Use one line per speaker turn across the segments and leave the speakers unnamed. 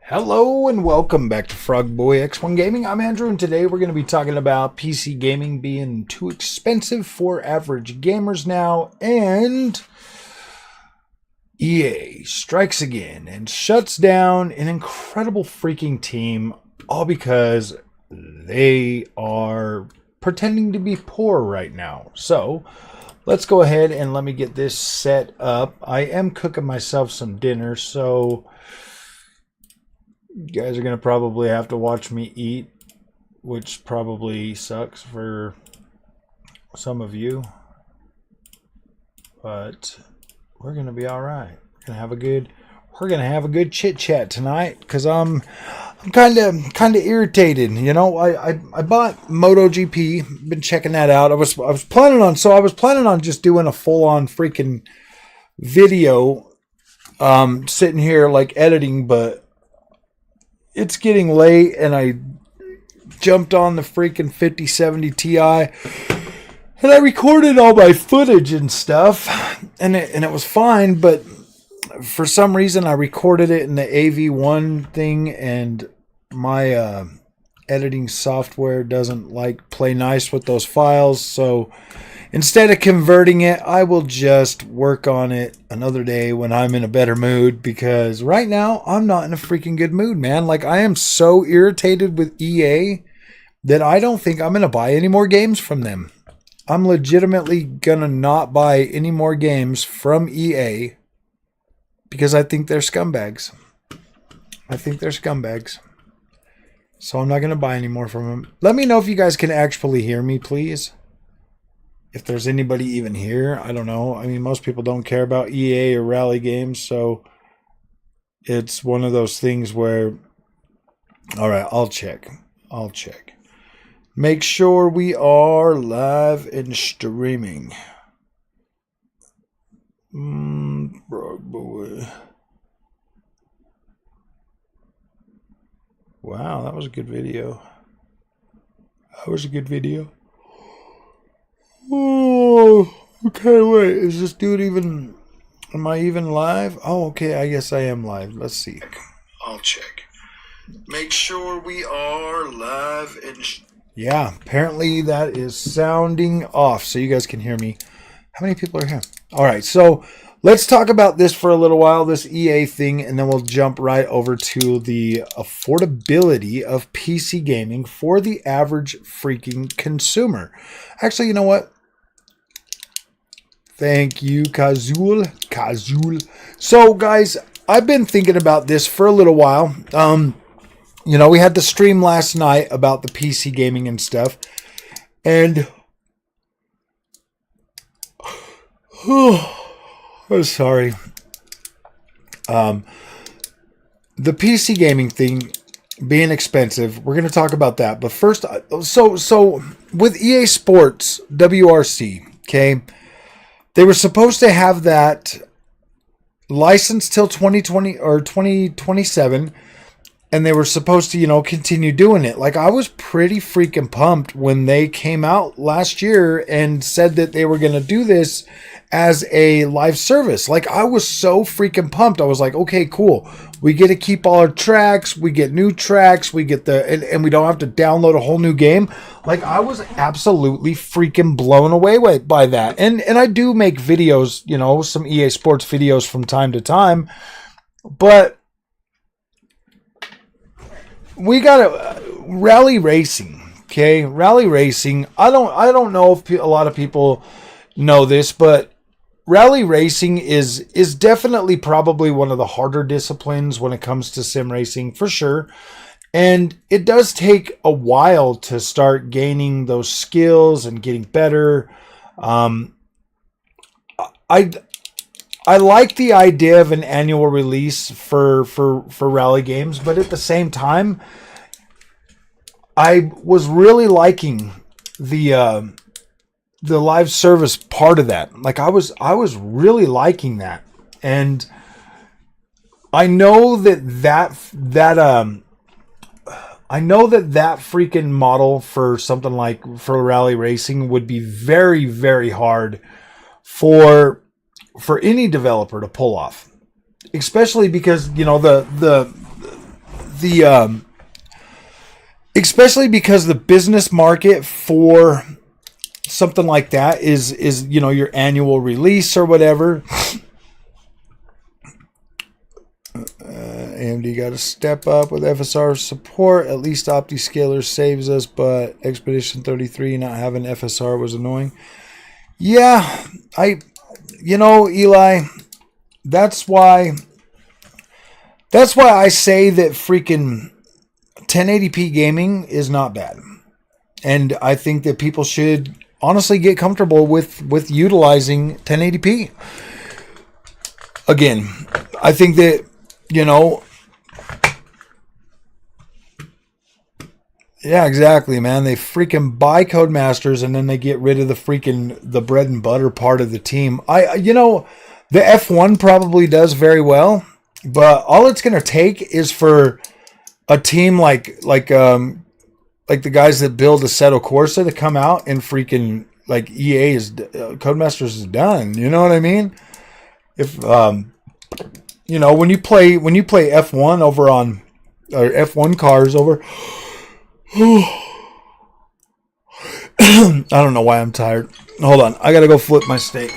Hello and welcome back to Frog Boy X1 Gaming. I'm Andrew, and today we're going to be talking about PC gaming being too expensive for average gamers now, and EA strikes again and shuts down an incredible freaking team, all because they are pretending to be poor right now. So let's go ahead and let me get this set up. I am cooking myself some dinner, so you guys are going to probably have to watch me eat, which probably sucks for some of you. But we're going to be all right. We're going to have a good chit chat tonight cuz I'm kind of irritated, you know. I bought MotoGP, been checking that out. I was planning on just doing a full-on freaking video sitting here like editing, but it's getting late, and I jumped on the freaking 5070 Ti, and I recorded all my footage and stuff, and it was fine, but for some reason I recorded it in the AV1 thing, and my editing software doesn't play nice with those files, so instead of converting it, I will just work on it another day when I'm in a better mood, because right now I'm not in a freaking good mood, man. Like, I am so irritated with EA that I don't think I'm going to buy any more games from them. I'm legitimately going to not buy any more games from EA because I think they're scumbags. So I'm not going to buy any more from them. Let me know if you guys can actually hear me, please. If there's anybody even here, I don't know. I mean, most people don't care about EA or rally games, so it's one of those things where, all right, I'll check. Make sure we are live and streaming. Boy. Wow, that was a good video. Oh, okay, wait. Is this dude even... Am I even live? Oh, okay, I guess I am live. Let's see. I'll check. Make sure we are live and... Yeah, apparently that is sounding off, so you guys can hear me. How many people are here? All right, so let's talk about this for a little while, this EA thing, and then we'll jump right over to the affordability of PC gaming for the average freaking consumer. Actually, you know what? Thank you, Kazul. So, guys, I've been thinking about this for a little while. You know, we had the stream last night about the PC gaming and stuff. And... I'm sorry. The PC gaming thing being expensive, we're going to talk about that. But first, so with EA Sports, WRC, okay, they were supposed to have that license till 2020 or 2027, and they were supposed to, you know, continue doing it. Like, I was pretty freaking pumped when they came out last year and said that they were going to do this as a live service. Like, I was so freaking pumped. I was like, okay, cool. We get to keep all our tracks. We get new tracks. We get and we don't have to download a whole new game. Like, I was absolutely freaking blown away by that. And I do make videos, you know, some EA Sports videos from time to time, but we got rally racing. Okay. Rally racing. I don't know if a lot of people know this, but rally racing is definitely probably one of the harder disciplines when it comes to sim racing, for sure. And it does take a while to start gaining those skills and getting better. I like the idea of an annual release for rally games, but at the same time, I was really liking the live service part of that. Like, I was really liking that. And I know that freaking model for something like for rally racing would be very, very hard for any developer to pull off, especially because, you know, the the especially because the business market for something like that is you know, your annual release or whatever. AMD got to step up with FSR support. At least OptiScaler saves us, but Expedition 33 not having FSR was annoying. Yeah, you know, Eli, that's why I say that freaking 1080p gaming is not bad. And I think that people should honestly get comfortable with utilizing 1080p. Again, I think that, you know, yeah, exactly, man. They freaking buy Codemasters and then they get rid of the bread and butter part of the team. You know, the F1 probably does very well, but all it's going to take is for a team like the guys that build Assetto Corsa to come out and freaking like EA is Codemasters is done. You know what I mean? If you know, when you play F1 over on, or F1 cars over. I don't know why I'm tired. Hold on, I gotta go flip my steak.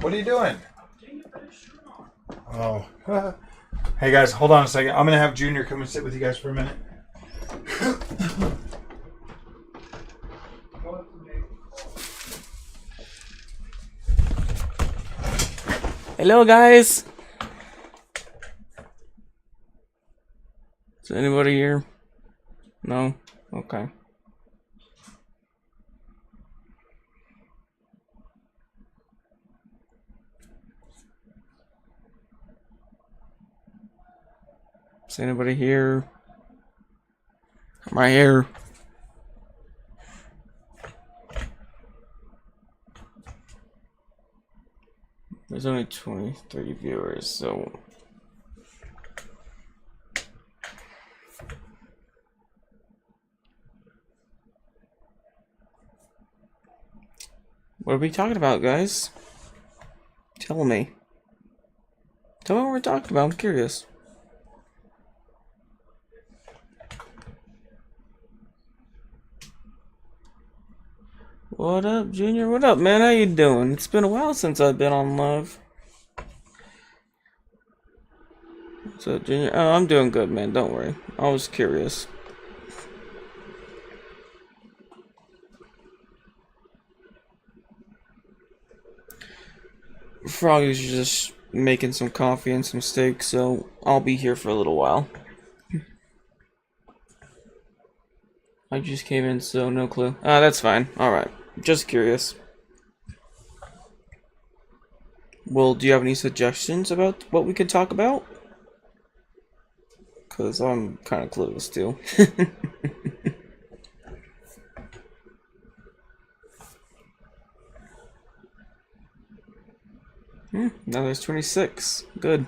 What are you doing? Oh. Hey guys, hold on a second. I'm going to have Junior come and sit with you guys for a minute.
Hello guys! Is anybody here? No? Okay. Is anybody here? I'm right here. There's only 23 viewers, so... What are we talking about, guys? Tell me. Tell me what we're talking about, I'm curious. What up, Junior? What up, man? How you doing? It's been a while since I've been on live. What's up, Junior? Oh, I'm doing good, man. Don't worry. I was curious. Froggy's just making some coffee and some steak, so I'll be here for a little while. I just came in, so no clue. Ah, that's fine. Alright. Just curious. Well, do you have any suggestions about what we could talk about? Because I'm kind of clueless, too. Now there's 26. Good.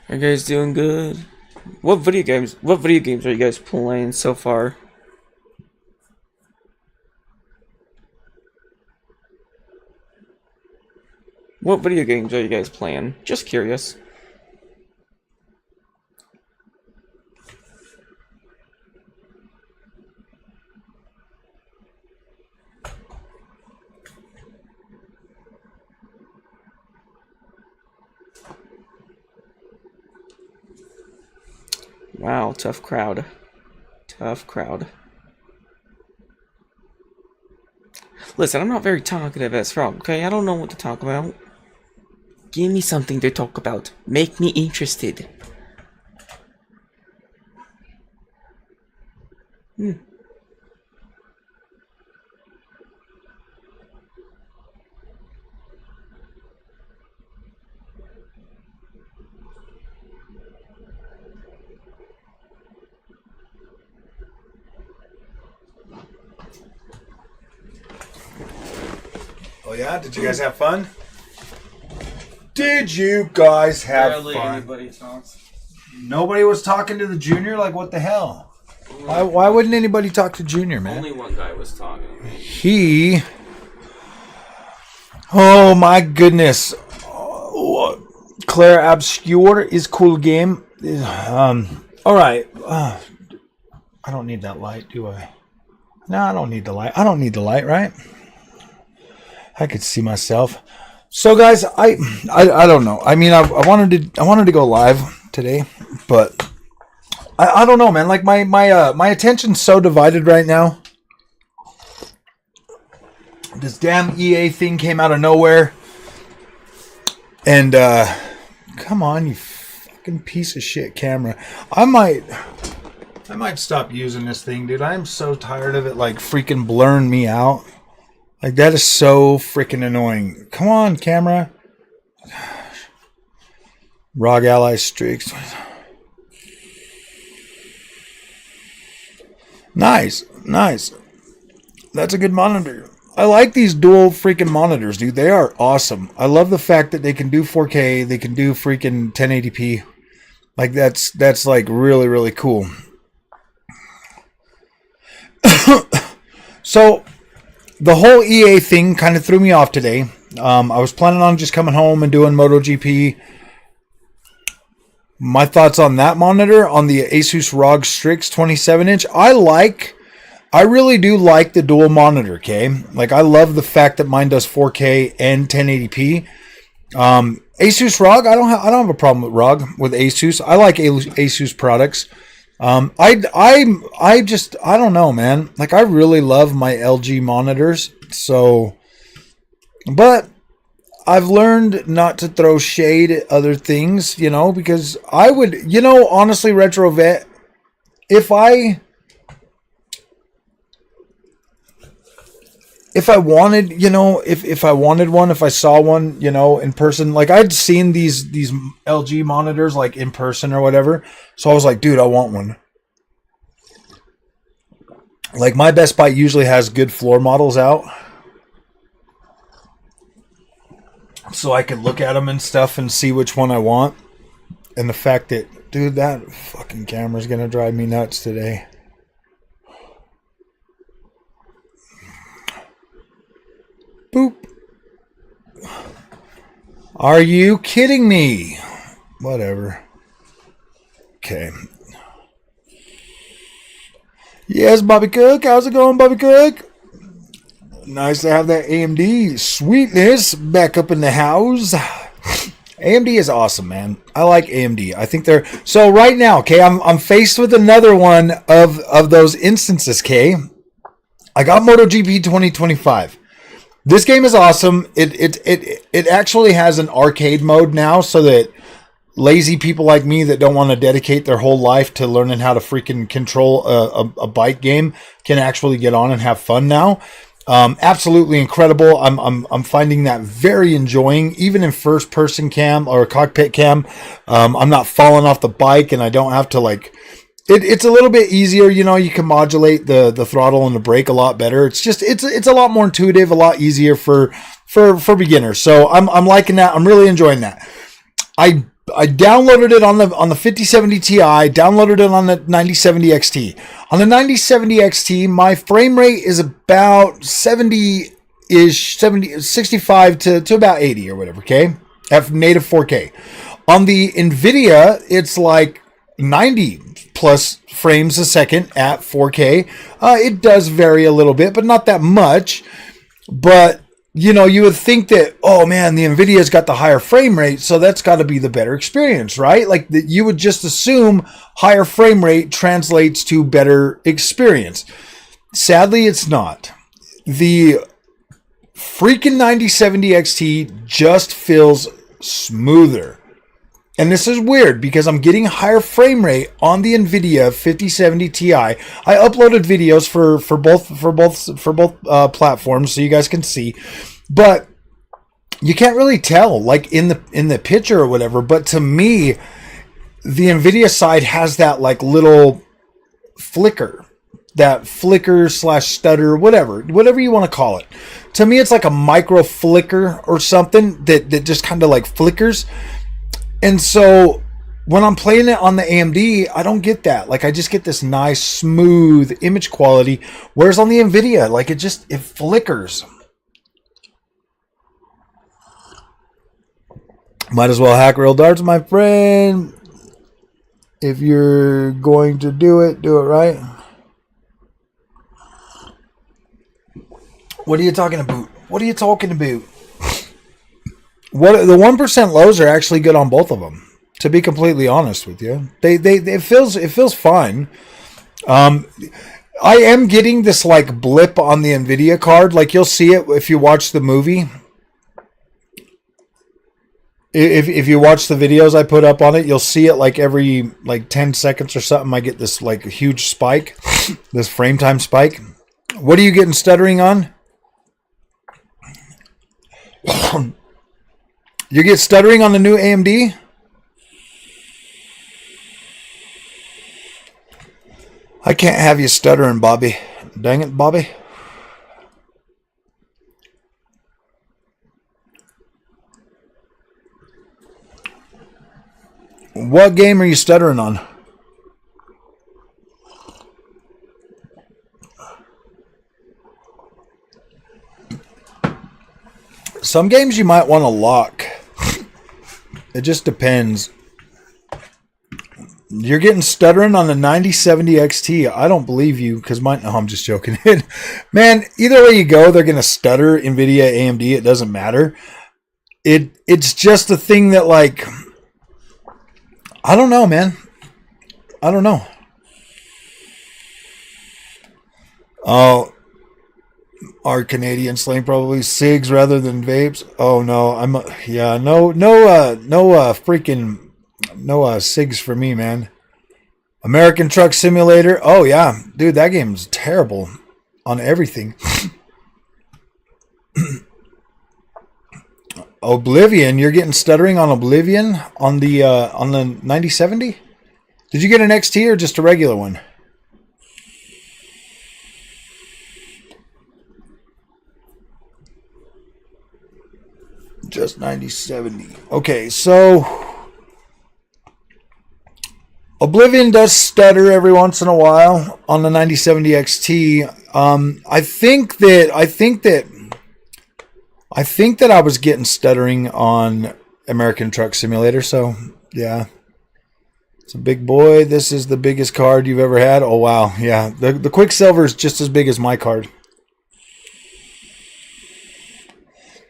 Are you guys doing good? What video games are you guys playing so far? What video games are you guys playing? Just curious. Wow, tough crowd. Tough crowd. Listen, I'm not very talkative as Frog, okay? I don't know what to talk about. Give me something to talk about. Make me interested.
Oh yeah? Did you guys have fun? Did you guys have
Barely
fun?
anybody talks.
Nobody was talking to the junior? Like, what the hell? Why wouldn't anybody talk to Junior, man?
Only one guy was talking.
Oh my goodness. Claire Obscure is cool game. Alright. I don't need that light, do I? No, I don't need the light. I don't need the light, right? I could see myself. So guys, I don't know. I mean, I wanted to go live today, but I don't know, man. Like my attention's so divided right now. This damn EA thing came out of nowhere. And come on, you fucking piece of shit camera. I might stop using this thing, dude. I am so tired of it like freaking blurring me out. Like that is so freaking annoying. Come on, camera. Gosh. ROG Ally Streaks. Nice. That's a good monitor. I like these dual freaking monitors, dude. They are awesome. I love the fact that they can do 4K. They can do freaking 1080p. Like that's like really, really cool. So the whole EA thing kind of threw me off today. I was planning on just coming home and doing MotoGP. My thoughts on that monitor, on the Asus ROG Strix 27-inch. I really do like the dual monitor, okay? Like, I love the fact that mine does 4K and 1080p. Asus ROG, I don't have a problem with ROG, with Asus. I like Asus products. I don't know, man. Like, I really love my LG monitors. So, but I've learned not to throw shade at other things, you know, because I would, you know, honestly, RetroVet, if I wanted, you know, if I wanted one, if I saw one, you know, in person, like I'd seen these LG monitors like in person or whatever. So I was like, dude, I want one. Like my Best Buy usually has good floor models out. So I could look at them and stuff and see which one I want. And the fact that, dude, that fucking camera's going to drive me nuts today. Boop. Are you kidding me? Whatever. Okay. Yes, Bobby Cook. How's it going, Bobby Cook? Nice to have that AMD sweetness back up in the house. AMD is awesome, man. I like AMD. I think they're... So right now, okay, I'm faced with another one of those instances, okay? I got MotoGP 2025. This game is awesome. It actually has an arcade mode now so that lazy people like me that don't want to dedicate their whole life to learning how to freaking control a bike game can actually get on and have fun now. Absolutely incredible. I'm finding that very enjoying, even in first person cam or cockpit cam. I'm not falling off the bike and I don't have to like, it's a little bit easier. You know, you can modulate the throttle and the brake a lot better. It's just, it's a lot more intuitive, a lot easier for beginners. So I'm liking that. I'm really enjoying that. I downloaded it on the 5070 Ti, downloaded it on the 9070 XT. On the 9070 XT, my frame rate is about 70-ish, 65 to about 80 or whatever, okay? At native 4K. On the NVIDIA, it's like 90 plus frames a second at 4K. It does vary a little bit, but not that much. But you would think that, oh man, the Nvidia's got the higher frame rate, so that's got to be the better experience, right? Like that, you would just assume higher frame rate translates to better experience. Sadly, it's not. The freaking 9070 XT just feels smoother. And this is weird because I'm getting higher frame rate on the Nvidia 5070 Ti. I uploaded videos for both platforms so you guys can see, but you can't really tell like in the picture or whatever. But to me, the Nvidia side has that like little flicker, slash stutter, whatever you want to call it. To me, it's like a micro flicker or something that just kind of like flickers. And so when I'm playing it on the AMD, I don't get that. Like I just get this nice smooth image quality. Whereas on the Nvidia, like it flickers. Might as well hack real darts, my friend. If you're going to do it right. What are you talking about? What the 1% lows are actually good on both of them. To be completely honest with you, it feels fine. I am getting this like blip on the Nvidia card. Like you'll see it if you watch the movie. If you watch the videos I put up on it, you'll see it like every like 10 seconds or something. I get this like huge spike, this frame time spike. What are you getting stuttering on? You get stuttering on the new AMD? I can't have you stuttering, Bobby. Dang it, Bobby. What game are you stuttering on? Some games you might want to lock. It just depends. You're getting stuttering on the 9070 XT. I don't believe you because no, I'm just joking. Man, either way you go, they're going to stutter. Nvidia, AMD, it doesn't matter. It's just a thing that like, I don't know, man. I don't know. Oh, our Canadian slang probably cigs rather than vapes. Oh no, no cigs for me, man. American Truck Simulator. Oh yeah, dude, that game's terrible on everything. Oblivion, you're getting stuttering on Oblivion on the 9070? Did you get an XT or just a regular one? Just 9070. Okay, so Oblivion does stutter every once in a while on the 9070 XT. I think that I was getting stuttering on American Truck Simulator. So yeah, it's a big boy. This is the biggest card you've ever had. Oh wow, yeah. The Quicksilver is just as big as my card.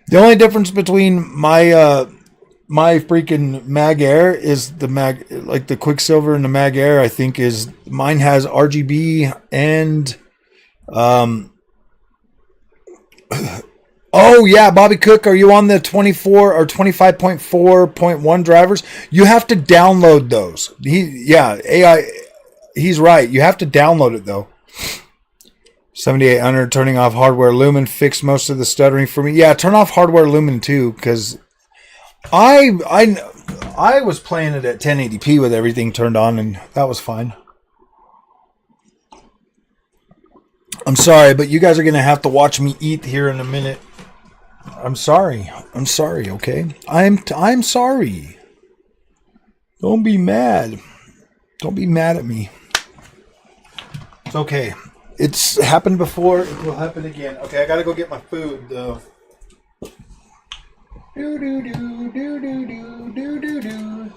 The only difference between my freaking Mag Air is the Quicksilver and the Mag Air. I think is mine has RGB and Oh yeah, Bobby Cook, are you on the 24 or 25.4.1 drivers? You have to download those. AI. He's right. You have to download it though. 7800 turning off hardware lumen fixed most of the stuttering for me. Yeah, turn off hardware lumen too, because I was playing it at 1080p with everything turned on, and that was fine. I'm sorry, but you guys are gonna have to watch me eat here in a minute. I'm sorry. Okay, I'm sorry. Don't be mad. Don't be mad at me. It's okay. It's happened before. It will happen again. Okay, I gotta go get my food though. Do do do do do do do do do.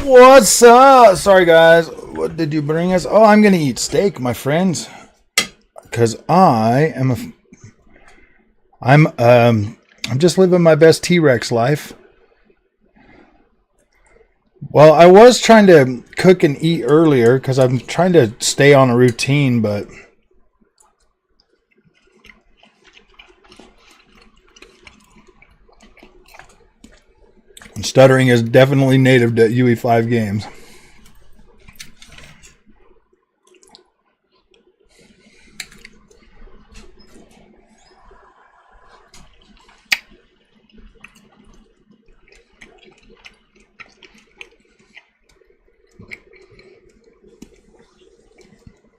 What's up? Sorry, guys. What did you bring us? Oh, I'm going to eat steak, my friends. Because I'm just living my best T-Rex life. Well, I was trying to cook and eat earlier because I'm trying to stay on a routine, but stuttering is definitely native to UE5 games.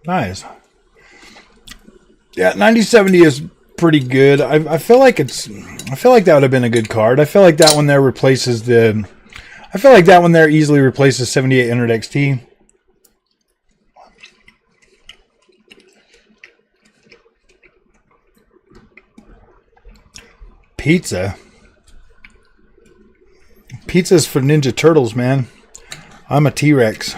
Nice. Yeah, 9070 is pretty good. I feel like that would have been a good card. I feel like that one there replaces the. I feel like that one there easily replaces 7800 XT. Pizza. Pizza's for Ninja Turtles, man. I'm a T-Rex.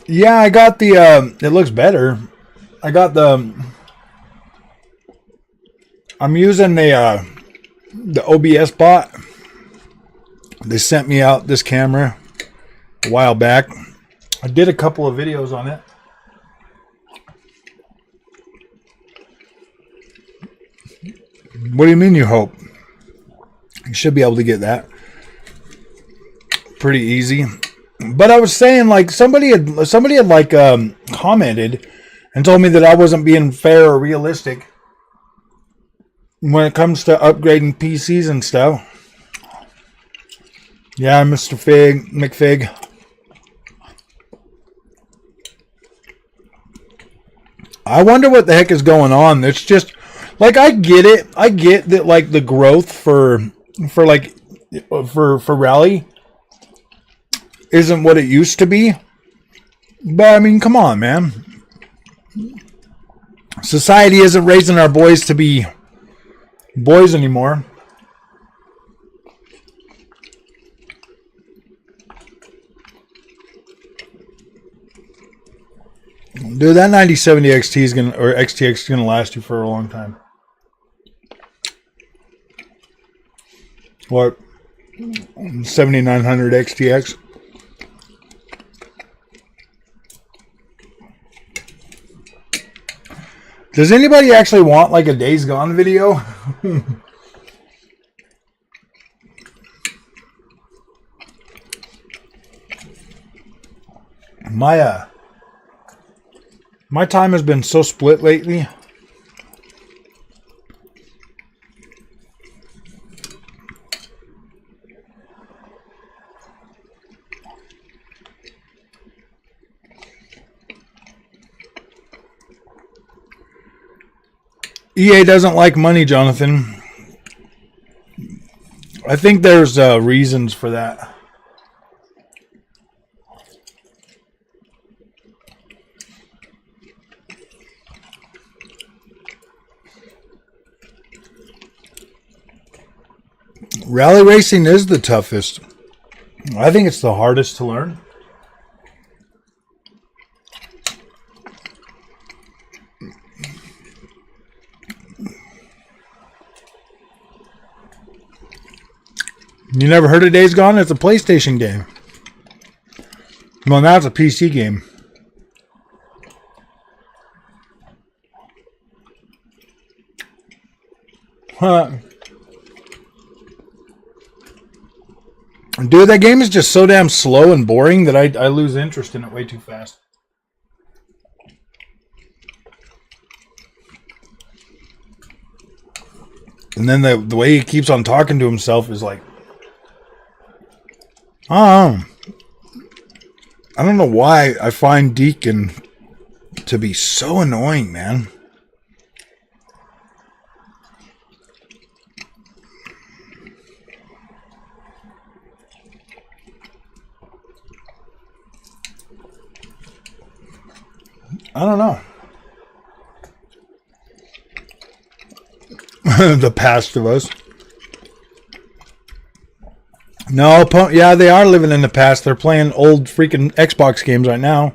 Yeah, I got the, it looks better. I got I'm using the OBS bot. They sent me out this camera a while back. I did a couple of videos on it. What do you mean you hope? You should be able to get that. Pretty easy. But I was saying, like, somebody had like commented and told me that I wasn't being fair or realistic when it comes to upgrading PCs and stuff. Yeah, Mr. McFig. I wonder what the heck is going on. It's just like, I get it. I get that, like, the growth for Rally isn't what it used to be. But I mean, come on, man. Society isn't raising our boys to be boys anymore. Dude, that 9070 XT is gonna, or XTX is gonna last you for a long time. What? 7900 XTX. Does anybody actually want like a Days Gone video? My time has been so split lately. EA doesn't like money, Jonathan. I think there's reasons for that. Rally racing is the toughest. I think it's the hardest to learn. You never heard of Days Gone? It's a PlayStation game. Well, now it's a PC game. Huh. Dude, that game is just so damn slow and boring that I lose interest in it way too fast. And then the way he keeps on talking to himself is like, oh, I don't know why I find Deacon to be so annoying, man. I don't know. The past of us. No, yeah, they are living in the past. They're playing old freaking Xbox games right now.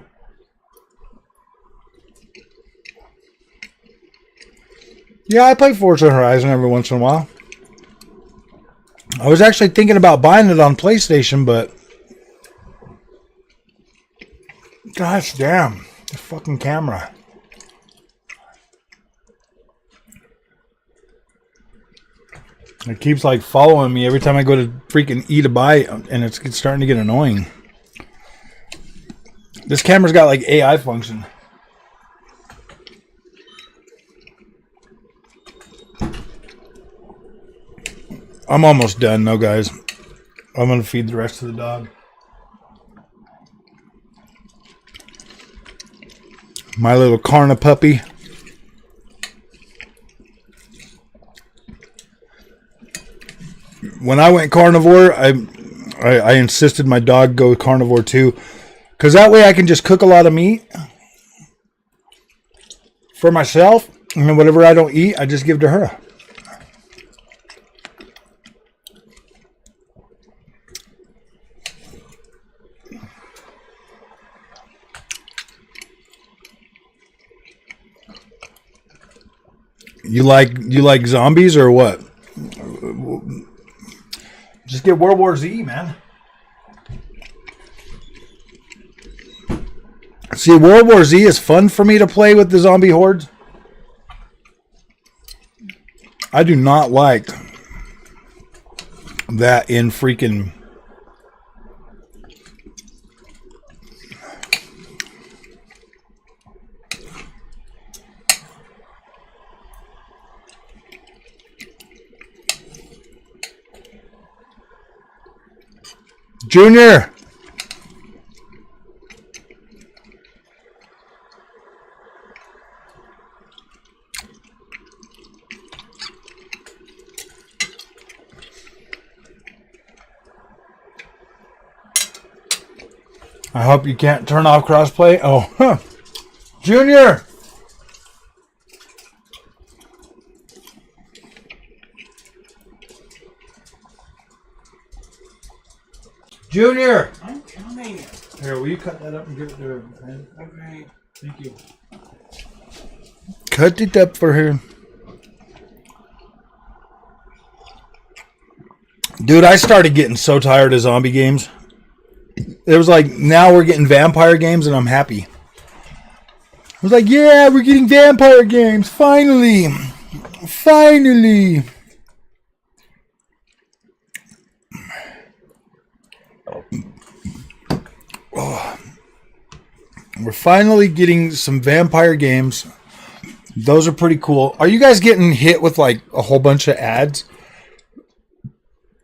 Yeah, I play Forza Horizon every once in a while. I was actually thinking about buying it on PlayStation, but gosh damn, the fucking camera. It keeps like following me every time I go to freaking eat a bite, and it's starting to get annoying. This camera's got like AI function. I'm almost done though, guys. I'm gonna feed the rest of the dog. My little Carna puppy. When I went carnivore, I insisted my dog go carnivore too, because that way I can just cook a lot of meat for myself, and then whatever I don't eat, I just give to her. You like zombies or what? Just get World War Z, man. See, World War Z is fun for me to play with the zombie hordes. I do not like that in freaking... Junior! I hope you can't turn off crossplay. Oh, huh. Junior! Junior!
I'm coming.
Here, will you cut that up and give it to her?
Okay.
Thank you. Cut it up for her. Dude, I started getting so tired of zombie games. It was like, now we're getting vampire games and I'm happy. I was like, yeah, we're getting vampire games. Finally. Finally. Oh. We're finally getting some vampire games. Those are pretty cool. Are you guys getting hit with like a whole bunch of ads?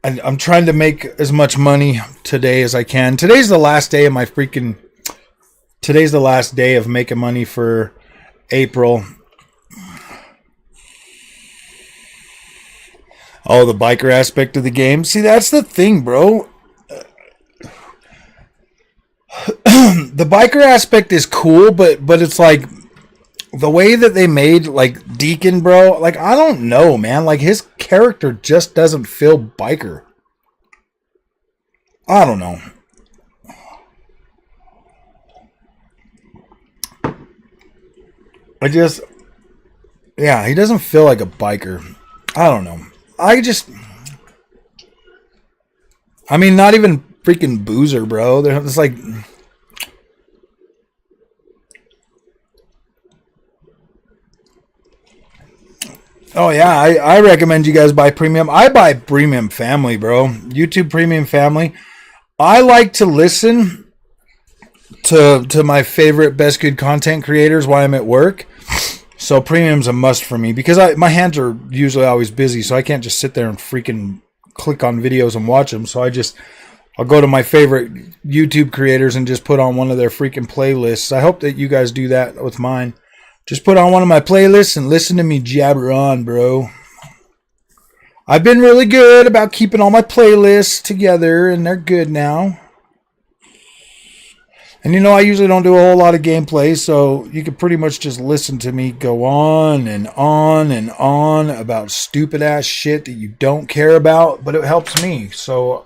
I'm trying to make as much money today as I can. Today's the last day of my freaking... Today's the last day of making money for April. Oh, the biker aspect of the game. See, that's the thing, bro. The biker aspect is cool, but it's like... The way that they made, like, Deacon, bro, like, I don't know, man. Like, his character just doesn't feel biker. I don't know. Yeah, he doesn't feel like a biker. I don't know. I mean, not even freaking Boozer, bro. They're just like... Oh, yeah, I recommend you guys buy premium. I buy premium family, bro. YouTube premium family. I like to listen to my favorite best good content creators while I'm at work. So premium's a must for me because my hands are usually always busy, so I can't just sit there and freaking click on videos and watch them. So I'll go to my favorite YouTube creators and just put on one of their freaking playlists. I hope that you guys do that with mine. Just put on one of my playlists and listen to me jabber on, bro. I've been really good about keeping all my playlists together, and they're good now. And you know, I usually don't do a whole lot of gameplay, so you can pretty much just listen to me go on and on and on about stupid ass shit that you don't care about, but it helps me, so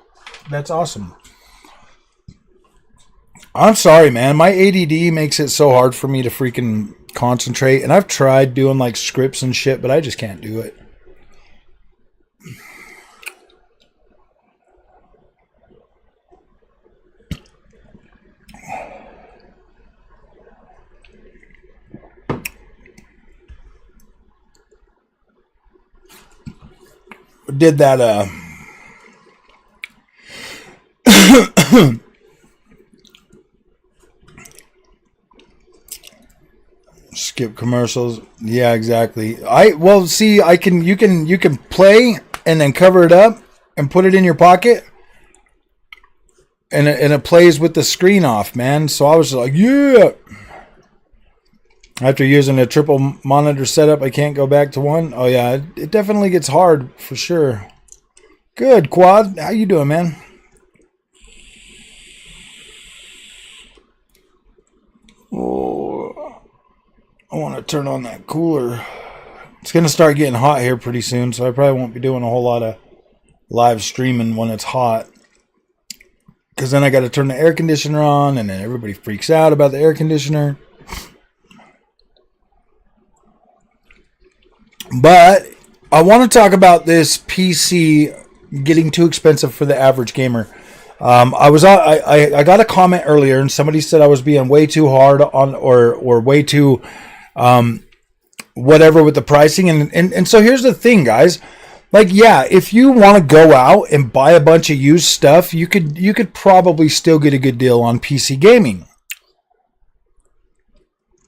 that's awesome. I'm sorry, man. My ADD makes it so hard for me to freaking concentrate, and I've tried doing like scripts and shit, but I just can't do it. Did that skip commercials? Yeah, exactly. See, you can play and then cover it up and put it in your pocket, and it plays with the screen off, man. So I was like, yeah. After using a triple monitor setup, I can't go back to one. Oh yeah, it definitely gets hard for sure. Good, Quad. How you doing, man? Oh, I want to turn on that cooler. It's going to start getting hot here pretty soon, so I probably won't be doing a whole lot of live streaming when it's hot. Because then I got to turn the air conditioner on, and then everybody freaks out about the air conditioner. But I want to talk about this PC getting too expensive for the average gamer. I got a comment earlier, and somebody said I was being way too hard on or way too whatever with the pricing. And so here's the thing, guys. Like, yeah, if you want to go out and buy a bunch of used stuff, you could probably still get a good deal on PC gaming.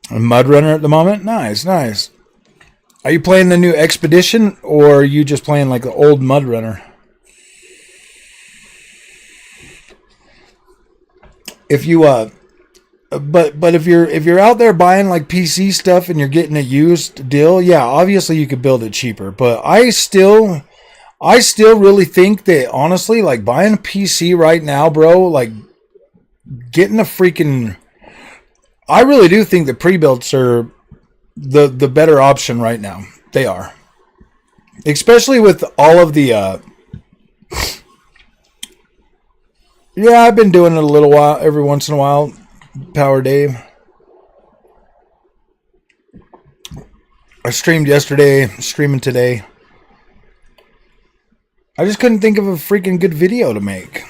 A Mud Runner at the moment? Nice. Are you playing the new Expedition, or are you just playing like the old Mud Runner? If you but if you're out there buying like PC stuff and you're getting a used deal, yeah, obviously you could build it cheaper. But I still really think that honestly, like buying a PC right now, bro, like getting a freaking, I really do think the pre-builts are the better option right now. They are, especially with all of the yeah, I've been doing it a little while, every once in a while. Power Dave, I streamed yesterday, streaming today. I just couldn't think of a freaking good video to make.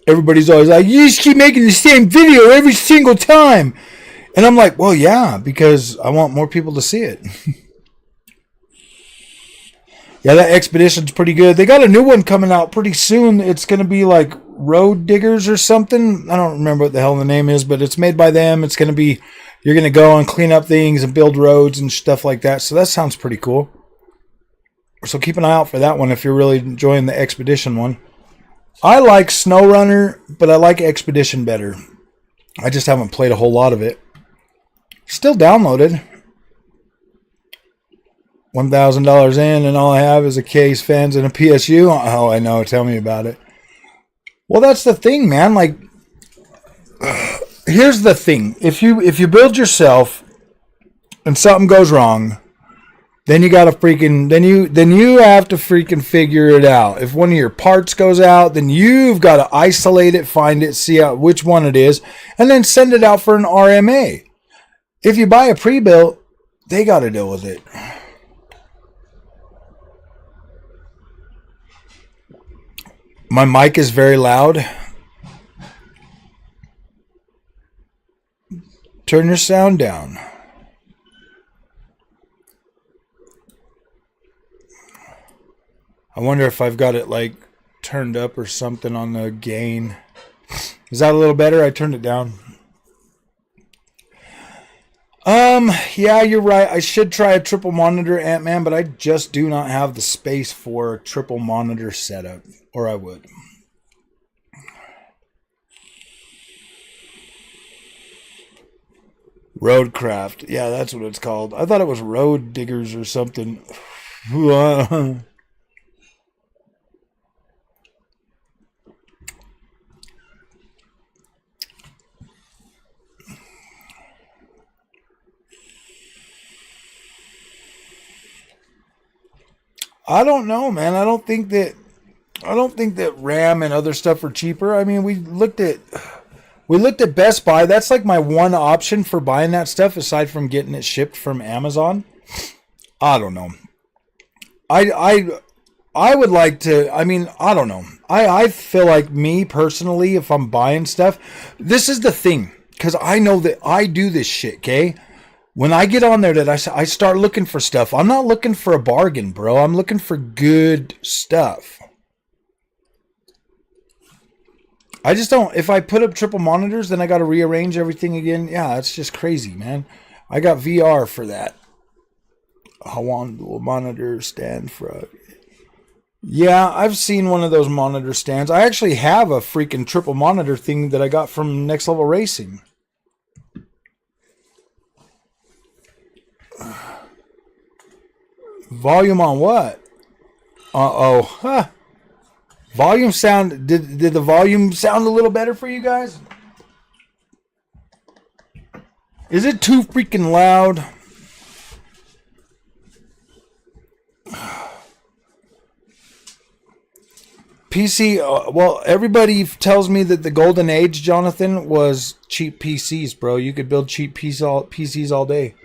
Everybody's always like, you just keep making the same video every single time. And I'm like, well, yeah, because I want more people to see it. Yeah, that Expedition's pretty good. They got a new one coming out pretty soon. It's going to be like Road Diggers or something. I don't remember what the hell the name is, but it's made by them. It's going to be, you're going to go and clean up things and build roads and stuff like that. So that sounds pretty cool. So keep an eye out for that one if you're really enjoying the Expedition one. I like SnowRunner, but I like Expedition better. I just haven't played a whole lot of it. Still downloaded. $1,000 in, and all I have is a case, fans, and a PSU. Oh, I know. Tell me about it. Well, that's the thing, man. Like, here's the thing: if you build yourself, and something goes wrong, then you gotta freaking then you have to freaking figure it out. If one of your parts goes out, then you've got to isolate it, find it, see out which one it is, and then send it out for an RMA. If you buy a pre-built, they got to deal with it. My mic is very loud. Turn your sound down. I wonder if I've got it like turned up or something on the gain. Is that a little better? I turned it down. Yeah, you're right. I should try a triple monitor, Ant-Man, but I just do not have the space for a triple monitor setup, or I would. Roadcraft. Yeah, that's what it's called. I thought it was road diggers or something. I don't know, man. I don't think that RAM and other stuff are cheaper. I mean, we looked at Best Buy. That's like my one option for buying that stuff aside from getting it shipped from Amazon. I don't know. I would like to. I mean, I don't know. I feel like me personally, if I'm buying stuff, this is the thing, because I know that I do this shit. Okay, when I get on there, that I start looking for stuff. I'm not looking for a bargain, bro. I'm looking for good stuff. I just don't. If I put up triple monitors, then I got to rearrange everything again. Yeah, it's just crazy, man. I got VR for that. I want a monitor stand for. Yeah, I've seen one of those monitor stands. I actually have a freaking triple monitor thing that I got from Next Level Racing. Volume on what? Uh-oh. Huh. Volume sound. Did the volume sound a little better for you guys? Is it too freaking loud? PC, well, everybody tells me that the golden age, Jonathan, was cheap PCs, bro. You could build cheap PCs all day.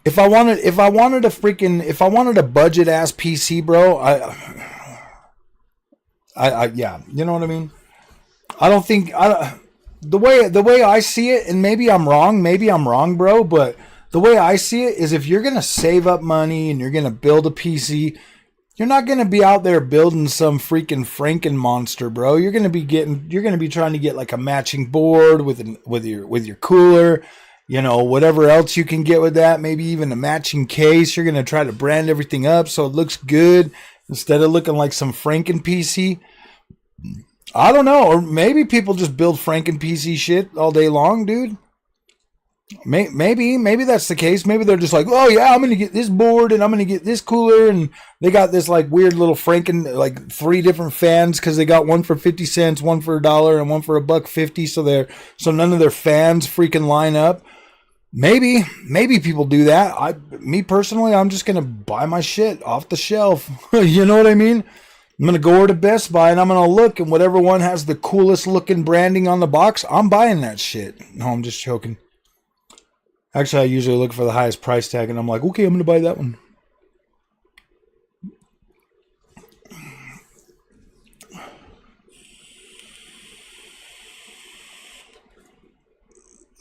If I wanted a budget ass PC, bro, yeah, you know what I mean. I don't think the way I see it, and maybe I'm wrong, bro. But the way I see it is, if you're gonna save up money and you're gonna build a PC, you're not gonna be out there building some freaking Franken monster, bro. You're gonna be trying to get like a matching board with your cooler. You know, whatever else you can get with that, maybe even a matching case. You're going to try to brand everything up so it looks good instead of looking like some Franken PC. I don't know. Or maybe people just build Franken PC shit all day long, dude. Maybe that's the case. Maybe they're just like, oh yeah, I'm going to get this board and I'm going to get this cooler. And they got this like weird little Franken, like 3 different fans, because they got one for 50 cents, one for $1, and one for $1.50. So none of their fans freaking line up. Maybe people do that. Me personally, I'm just gonna buy my shit off the shelf. You know what I mean? I'm gonna go over to Best Buy and I'm gonna look, and whatever one has the coolest looking branding on the box, I'm buying that shit. No, I'm just joking. Actually, I usually look for the highest price tag, and I'm like, okay, I'm gonna buy that one.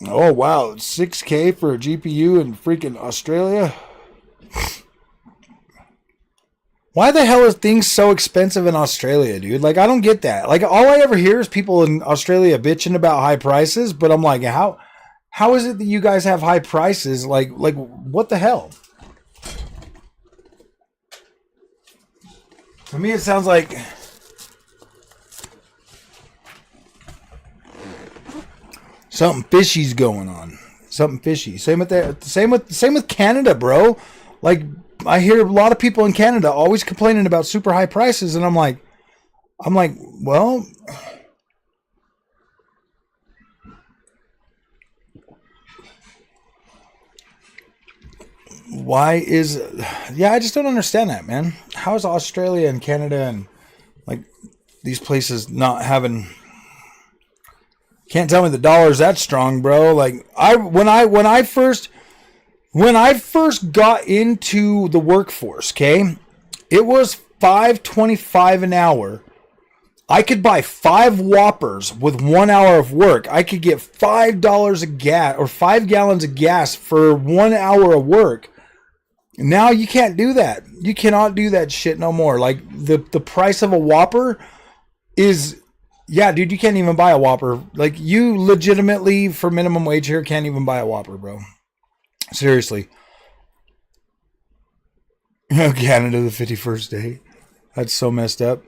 Oh wow, $6K for a GPU in freaking Australia. Why the hell are things so expensive in Australia, dude? Like, I don't get that. Like, all I ever hear is people in Australia bitching about high prices, but I'm like, how is it that you guys have high prices? Like what the hell? To me, it sounds like something fishy's going on. Something fishy. Same with Canada, bro. Like, I hear a lot of people in Canada always complaining about super high prices, and I'm like, well, why is? Yeah, I just don't understand that, man. How is Australia and Canada and like these places not having? Can't tell me the dollar's that strong, bro. Like, when I first got into the workforce, okay, it was $5.25 an hour. I could buy 5 Whoppers with 1 hour of work. I could get $5 a gas or 5 gallons of gas for 1 hour of work. Now you can't do that. You cannot do that shit no more. Like, the price of a Whopper is. Yeah, dude, you can't even buy a Whopper. Like, you legitimately, for minimum wage here, can't even buy a Whopper, bro. Seriously. Canada, the 51st day. That's so messed up.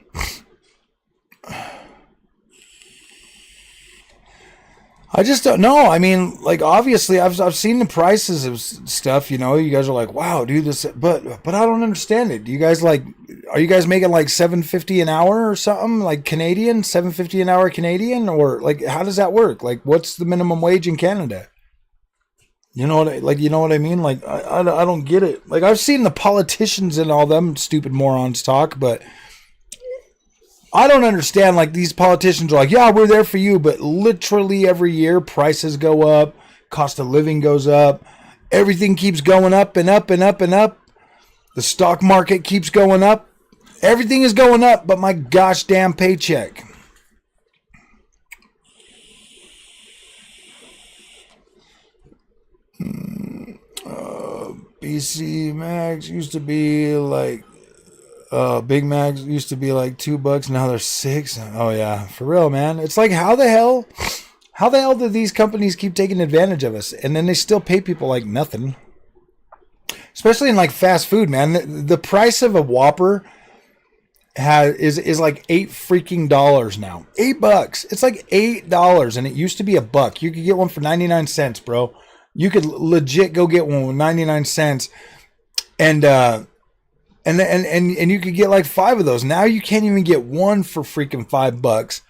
I just don't know. I mean, like obviously, I've seen the prices of stuff. You know, you guys are like, "Wow, dude, this," but I don't understand it. Do you guys like? Are you guys making like $7.50 an hour or something like Canadian, $7.50 an hour Canadian, or like how does that work? Like, what's the minimum wage in Canada? You know what? You know what I mean? Like, I don't get it. Like, I've seen the politicians and all them stupid morons talk, but I don't understand. Like, these politicians are like, yeah, we're there for you, but literally every year prices go up, cost of living goes up, everything keeps going up and up and up and up. The stock market keeps going up. Everything is going up, but my gosh damn paycheck. BC Max used to be like Big Macs used to be like $2. Now they're $6. Oh yeah, for real, man. It's like how the hell do these companies keep taking advantage of us, and then they still pay people like nothing? Especially in like fast food, man. The price of a Whopper is like $8 now. $8. It's like $8, and it used to be $1. You could get one for 99 cents, bro. You could legit go get one with 99 cents, and you could get like 5 of those. Now you can't even get one for freaking $5.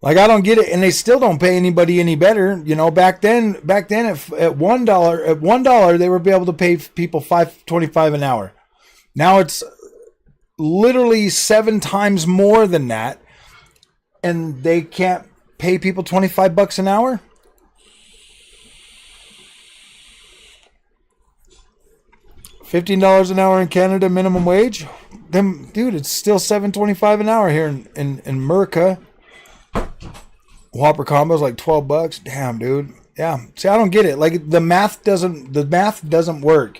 Like, I don't get it, and they still don't pay anybody any better. You know, back then at $1 they were able to pay people $5.25 an hour. Now it's literally 7 times more than that, and they can't pay people $25 an hour. $15 an hour in Canada minimum wage. Them, dude, it's still $7.25 an hour here in America. Whopper combos like $12. Damn, dude. Yeah. See, I don't get it. Like the math doesn't work.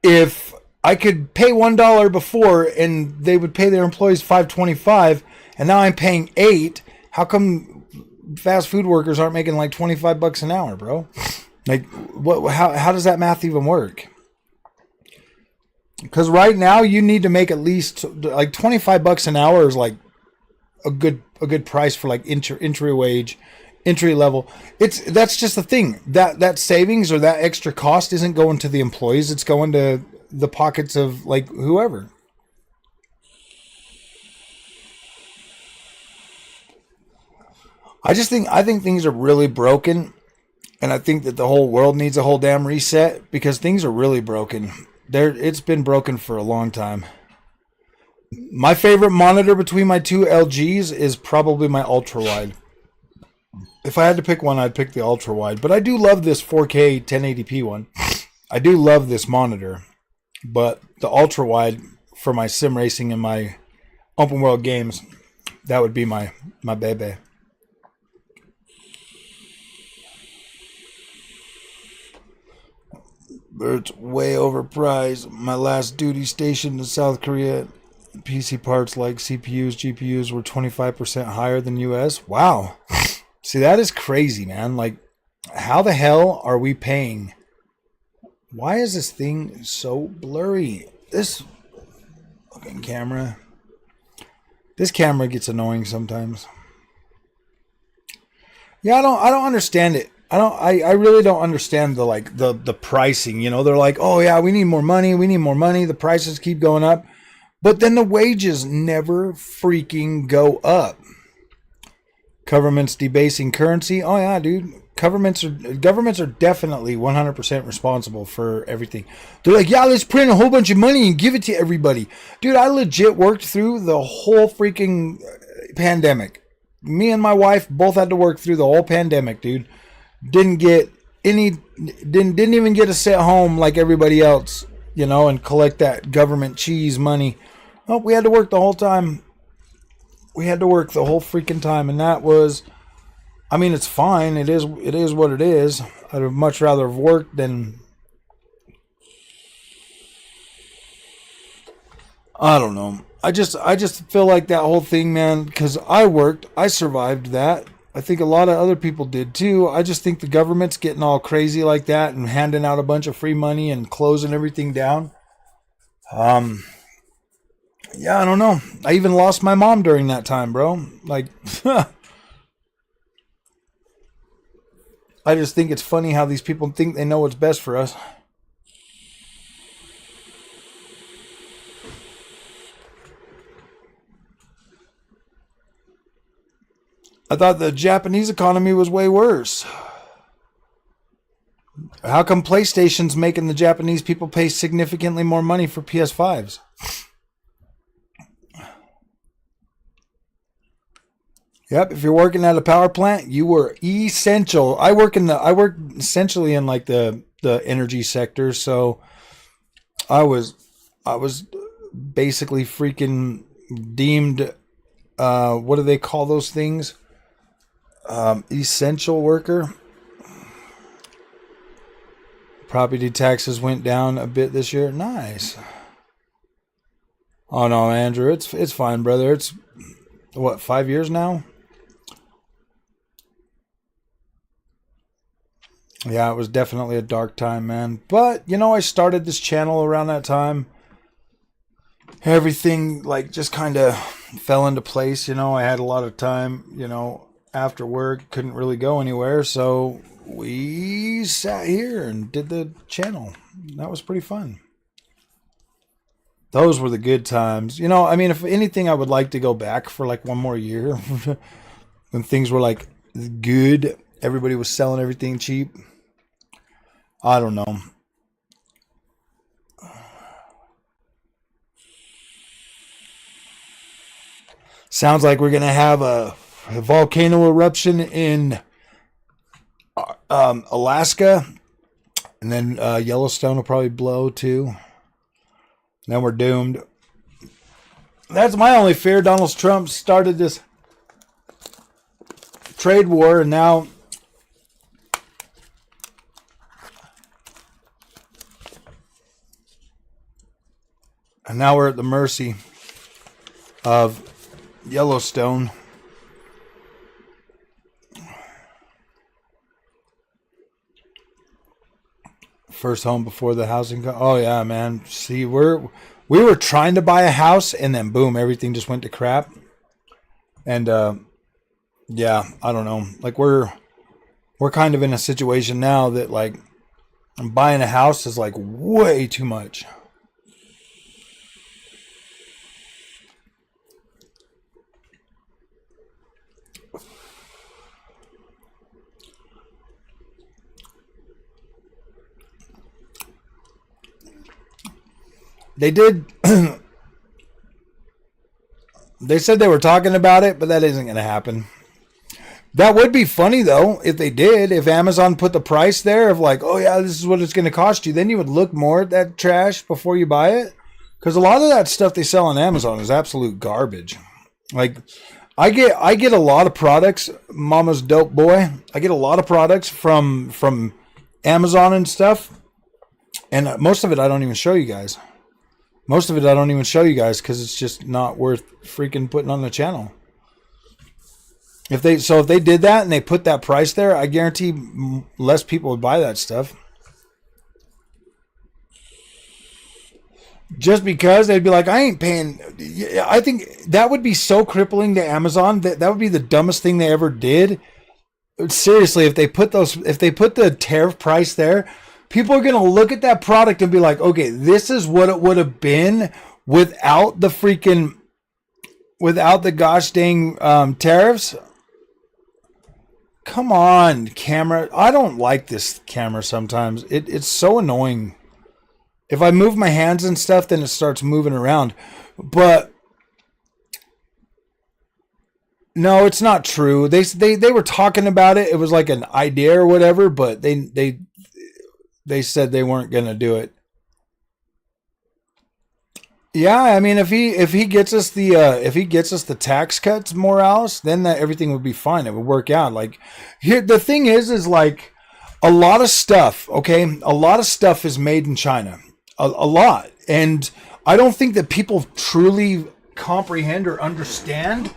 If I could pay $1 before and they would pay their employees $5.25, and now I'm paying $8, how come fast food workers aren't making like $25 an hour, bro? Like, what? How does that math even work? Because right now you need to make at least like $25 an hour is like a good price for like entry level. That's just the thing. That savings or that extra cost isn't going to the employees. It's going to the pockets of like whoever. I think things are really broken, and I think that the whole world needs a whole damn reset because things are really broken. It's been broken for a long time. My favorite monitor between my two LGs is probably my ultra wide. If I had to pick one, I'd pick the ultra wide. But I do love this 4K 1080p one. I do love this monitor. But the ultra wide for my sim racing and my open world games, that would be my baby. It's way overpriced. My last duty station in South Korea, PC parts like CPUs, GPUs were 25% higher than US. Wow. See, that is crazy, man. Like, how the hell are we paying? Why is this thing so blurry? This fucking camera. This camera gets annoying sometimes. Yeah, I don't understand it. I really don't understand the pricing. You know, they're like, oh yeah, we need more money. The prices keep going up. But then the wages never freaking go up. Governments debasing currency. Oh yeah, dude. Governments are definitely 100% responsible for everything. They're like, yeah, let's print a whole bunch of money and give it to everybody. Dude, I legit worked through the whole freaking pandemic. Me and my wife both had to work through the whole pandemic, dude. Didn't even get to sit home like everybody else, you know, and collect that government cheese money. Oh, we had to work the whole time. We had to work the whole freaking time, and that was, I mean, it's fine. It is what it is. I'd have much rather have worked than, I don't know. I just feel like that whole thing, man, because I worked, I survived that. I think a lot of other people did too. I just think the government's getting all crazy like that and handing out a bunch of free money and closing everything down. Yeah, I don't know. I even lost my mom during that time, bro. Like, I just think it's funny how these people think they know what's best for us. I thought the Japanese economy was way worse. How come PlayStation's making the Japanese people pay significantly more money for PS5s? Yep, if you're working at a power plant, you were essential. I work essentially in like the energy sector, so I was basically freaking deemed what do they call those things? Essential worker. Property taxes went down a bit this year. Nice. Oh no, Andrew, it's fine, brother. It's what, 5 years now? Yeah, it was definitely a dark time, man. But, you know, I started this channel around that time. Everything, like, just kind of fell into place, you know. I had a lot of time, you know, after work. Couldn't really go anywhere, so we sat here and did the channel. That was pretty fun. Those were the good times. You know, I mean, if anything, I would like to go back for, like, one more year. When things were, like, good. Everybody was selling everything cheap. I don't know. Sounds like we're going to have a volcano eruption in Alaska. And then Yellowstone will probably blow too. Then we're doomed. That's my only fear. Donald Trump started this trade war, and now we're at the mercy of Yellowstone. First home before the housing. Oh yeah, man. See, we were trying to buy a house, and then boom, everything just went to crap. And yeah, I don't know. Like we're kind of in a situation now that like buying a house is like way too much. They did. They said they were talking about it, but that isn't going to happen. That would be funny, though, if they did. If Amazon put the price there of like, oh, yeah, this is what it's going to cost you. Then you would look more at that trash before you buy it. Because a lot of that stuff they sell on Amazon is absolute garbage. Like, I get a lot of products, Mama's Dope Boy. I get a lot of products from Amazon and stuff. And most of it I don't even show you guys. Most of it I don't even show you guys because it's just not worth freaking putting on the channel. If they did that and they put that price there, I guarantee less people would buy that stuff. Just because they'd be like, I ain't paying. I think that would be so crippling to Amazon. That would be the dumbest thing they ever did. Seriously, if they put the tariff price there, people are going to look at that product and be like, okay, this is what it would have been without the gosh dang tariffs. Come on, camera. I don't like this camera sometimes. It's so annoying. If I move my hands and stuff, then it starts moving around. But no, it's not true. They were talking about it. It was like an idea or whatever, but they said they weren't going to do it. Yeah, I mean, if he gets us the tax cuts, Morales, then everything would be fine. It would work out. Like here, the thing is like a lot of stuff. Okay, a lot of stuff is made in China. A lot, and I don't think that people truly comprehend or understand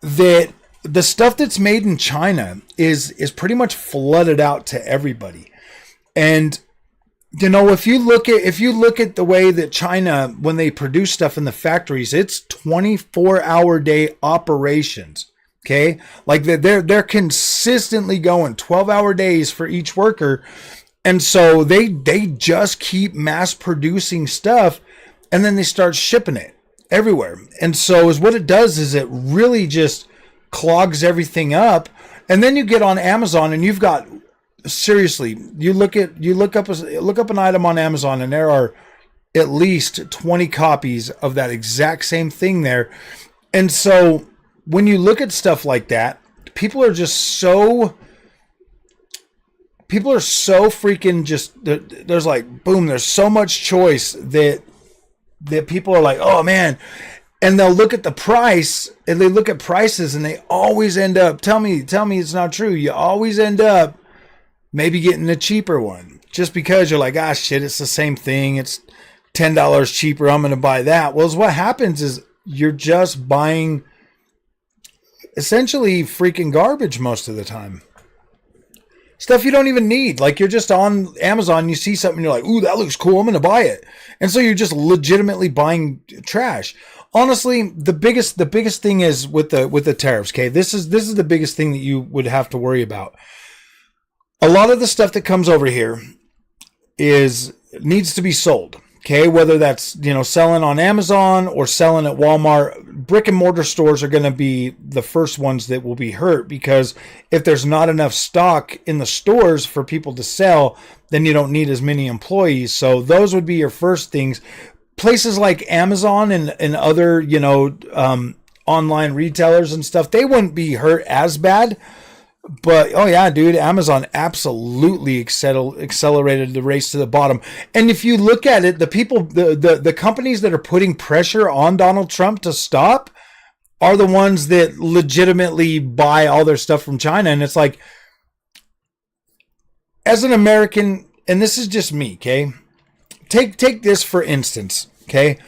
that the stuff that's made in China is pretty much flooded out to everybody. And you know, if you look at the way that China, when they produce stuff in the factories, it's 24-hour day operations. Okay, like they're consistently going 12-hour days for each worker, and so they just keep mass producing stuff, and then they start shipping it everywhere. And so is what it does is it really just clogs everything up. And then you get on Amazon and you've got, seriously, you look up an item on Amazon and there are at least 20 copies of that exact same thing there. And so when you look at stuff like that, people are so freaking just, there's like, boom, there's so much choice that people are like, oh man. And they'll look at the price and they look at prices and they always end up, tell me it's not true. You always end up maybe getting the cheaper one just because you're like, ah, shit, it's the same thing. It's $10 cheaper. I'm going to buy that. Well, what happens is you're just buying essentially freaking garbage most of the time. Stuff you don't even need. Like you're just on Amazon, you see something, you're like, ooh, that looks cool, I'm going to buy it. And so you're just legitimately buying trash. Honestly, the biggest thing is with the tariffs, okay? This is the biggest thing that you would have to worry about. A lot of the stuff that comes over here needs to be sold. Okay, whether that's, selling on Amazon or selling at Walmart, brick and mortar stores are going to be the first ones that will be hurt, because if there's not enough stock in the stores for people to sell, then you don't need as many employees. So those would be your first things. Places like Amazon and other, online retailers and stuff, they wouldn't be hurt as bad. But, oh yeah, dude, Amazon absolutely accelerated the race to the bottom. And if you look at it, the companies that are putting pressure on Donald Trump to stop are the ones that legitimately buy all their stuff from China. And it's like, as an American, and this is just me, okay? Take this for instance, okay?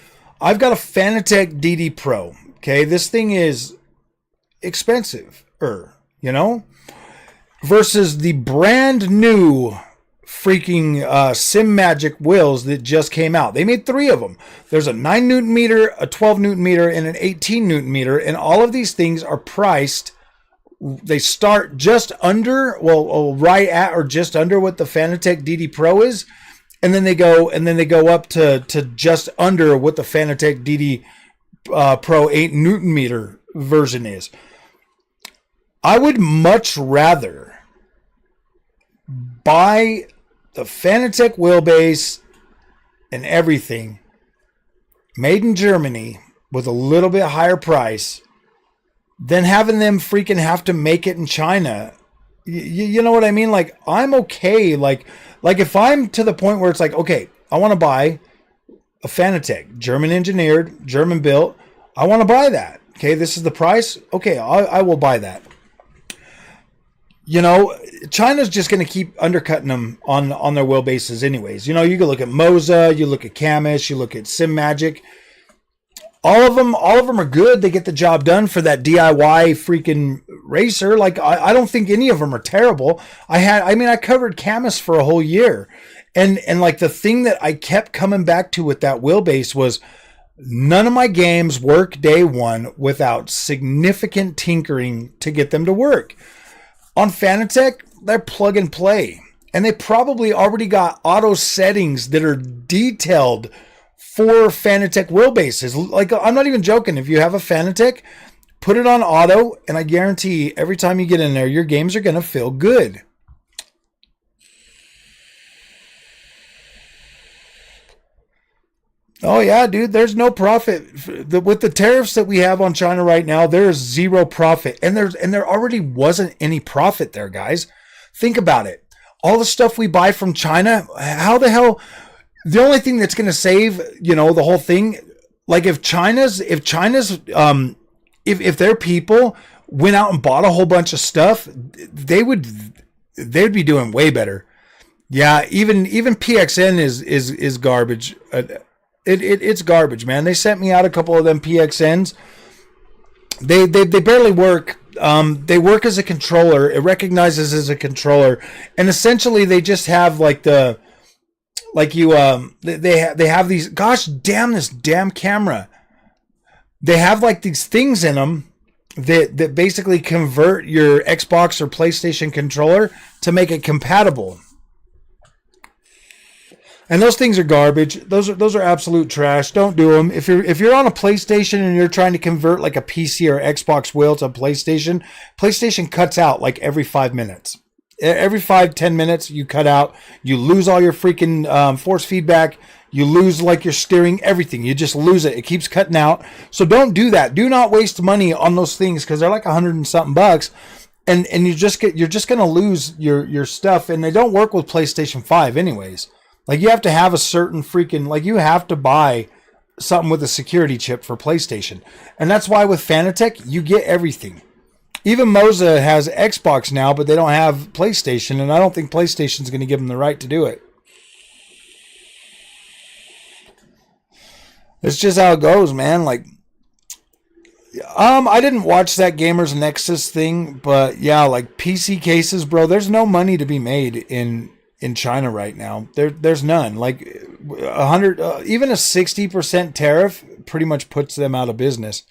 I've got a Fanatec DD Pro, okay? This thing is expensive, versus the brand new freaking SimMagic wheels that just came out. They made 3 of them. There's a 9 Newton meter, a 12 Newton meter, and an 18 Newton meter. And all of these things are priced. They start just under, right at or just under what the Fanatec DD Pro is. And then they go up to just under what the Fanatec DD Pro 8 Newton meter version is. I would much rather buy the Fanatec wheelbase and everything made in Germany with a little bit higher price than having them freaking have to make it in China. You know what I mean? Like, I'm okay. Like if I'm to the point where it's like, okay, I want to buy a Fanatec, German engineered, German built. I want to buy that. Okay, this is the price. Okay, I will buy that. China's just going to keep undercutting them on their wheelbases anyways. You can look at Moza, you look at Camus, you look at SimMagic. All of them are good. They get the job done for that DIY freaking racer. Like, I don't think any of them are terrible. I covered Camus for a whole year. And like the thing that I kept coming back to with that wheelbase was none of my games work day one without significant tinkering to get them to work. On Fanatec, they're plug and play. And they probably already got auto settings that are detailed for Fanatec wheelbases. Like, I'm not even joking. If you have a Fanatec, put it on auto, and I guarantee every time you get in there, your games are going to feel good. Oh yeah, dude, there's no profit. With the tariffs that we have on China right now, there's zero profit. And there already wasn't any profit there, guys. Think about it. All the stuff we buy from China, how the hell, the only thing that's going to save, the whole thing, like if their people went out and bought a whole bunch of stuff, they'd be doing way better. Yeah, even PXN is garbage. It's garbage, man. They sent me out a couple of them PXNs. They barely work. They work as a controller. It recognizes as a controller, and essentially they just have they have these. Gosh damn, this damn camera. They have like these things in them, that basically convert your Xbox or PlayStation controller to make it compatible. And those things are garbage. Those are absolute trash. Don't do them. If you're on a PlayStation and you're trying to convert like a PC or Xbox will to PlayStation, PlayStation cuts out like every 5 minutes. Every 5-10 minutes you cut out. You lose all your freaking force feedback. You lose like your steering, everything. You just lose it. It keeps cutting out. So don't do that. Do not waste money on those things because they're like $100 and something bucks. And you're just gonna lose your stuff. And they don't work with PlayStation 5 anyways. Like, you have to have a certain freaking, like, you have to buy something with a security chip for PlayStation. And that's why with Fanatec, you get everything. Even Moza has Xbox now, but they don't have PlayStation, and I don't think PlayStation's going to give them the right to do it. It's just how it goes, man. Like, I didn't watch that Gamers Nexus thing, but yeah, like PC cases, bro, there's no money to be made in China right now. There's none. Like 100, even a 60% tariff pretty much puts them out of business.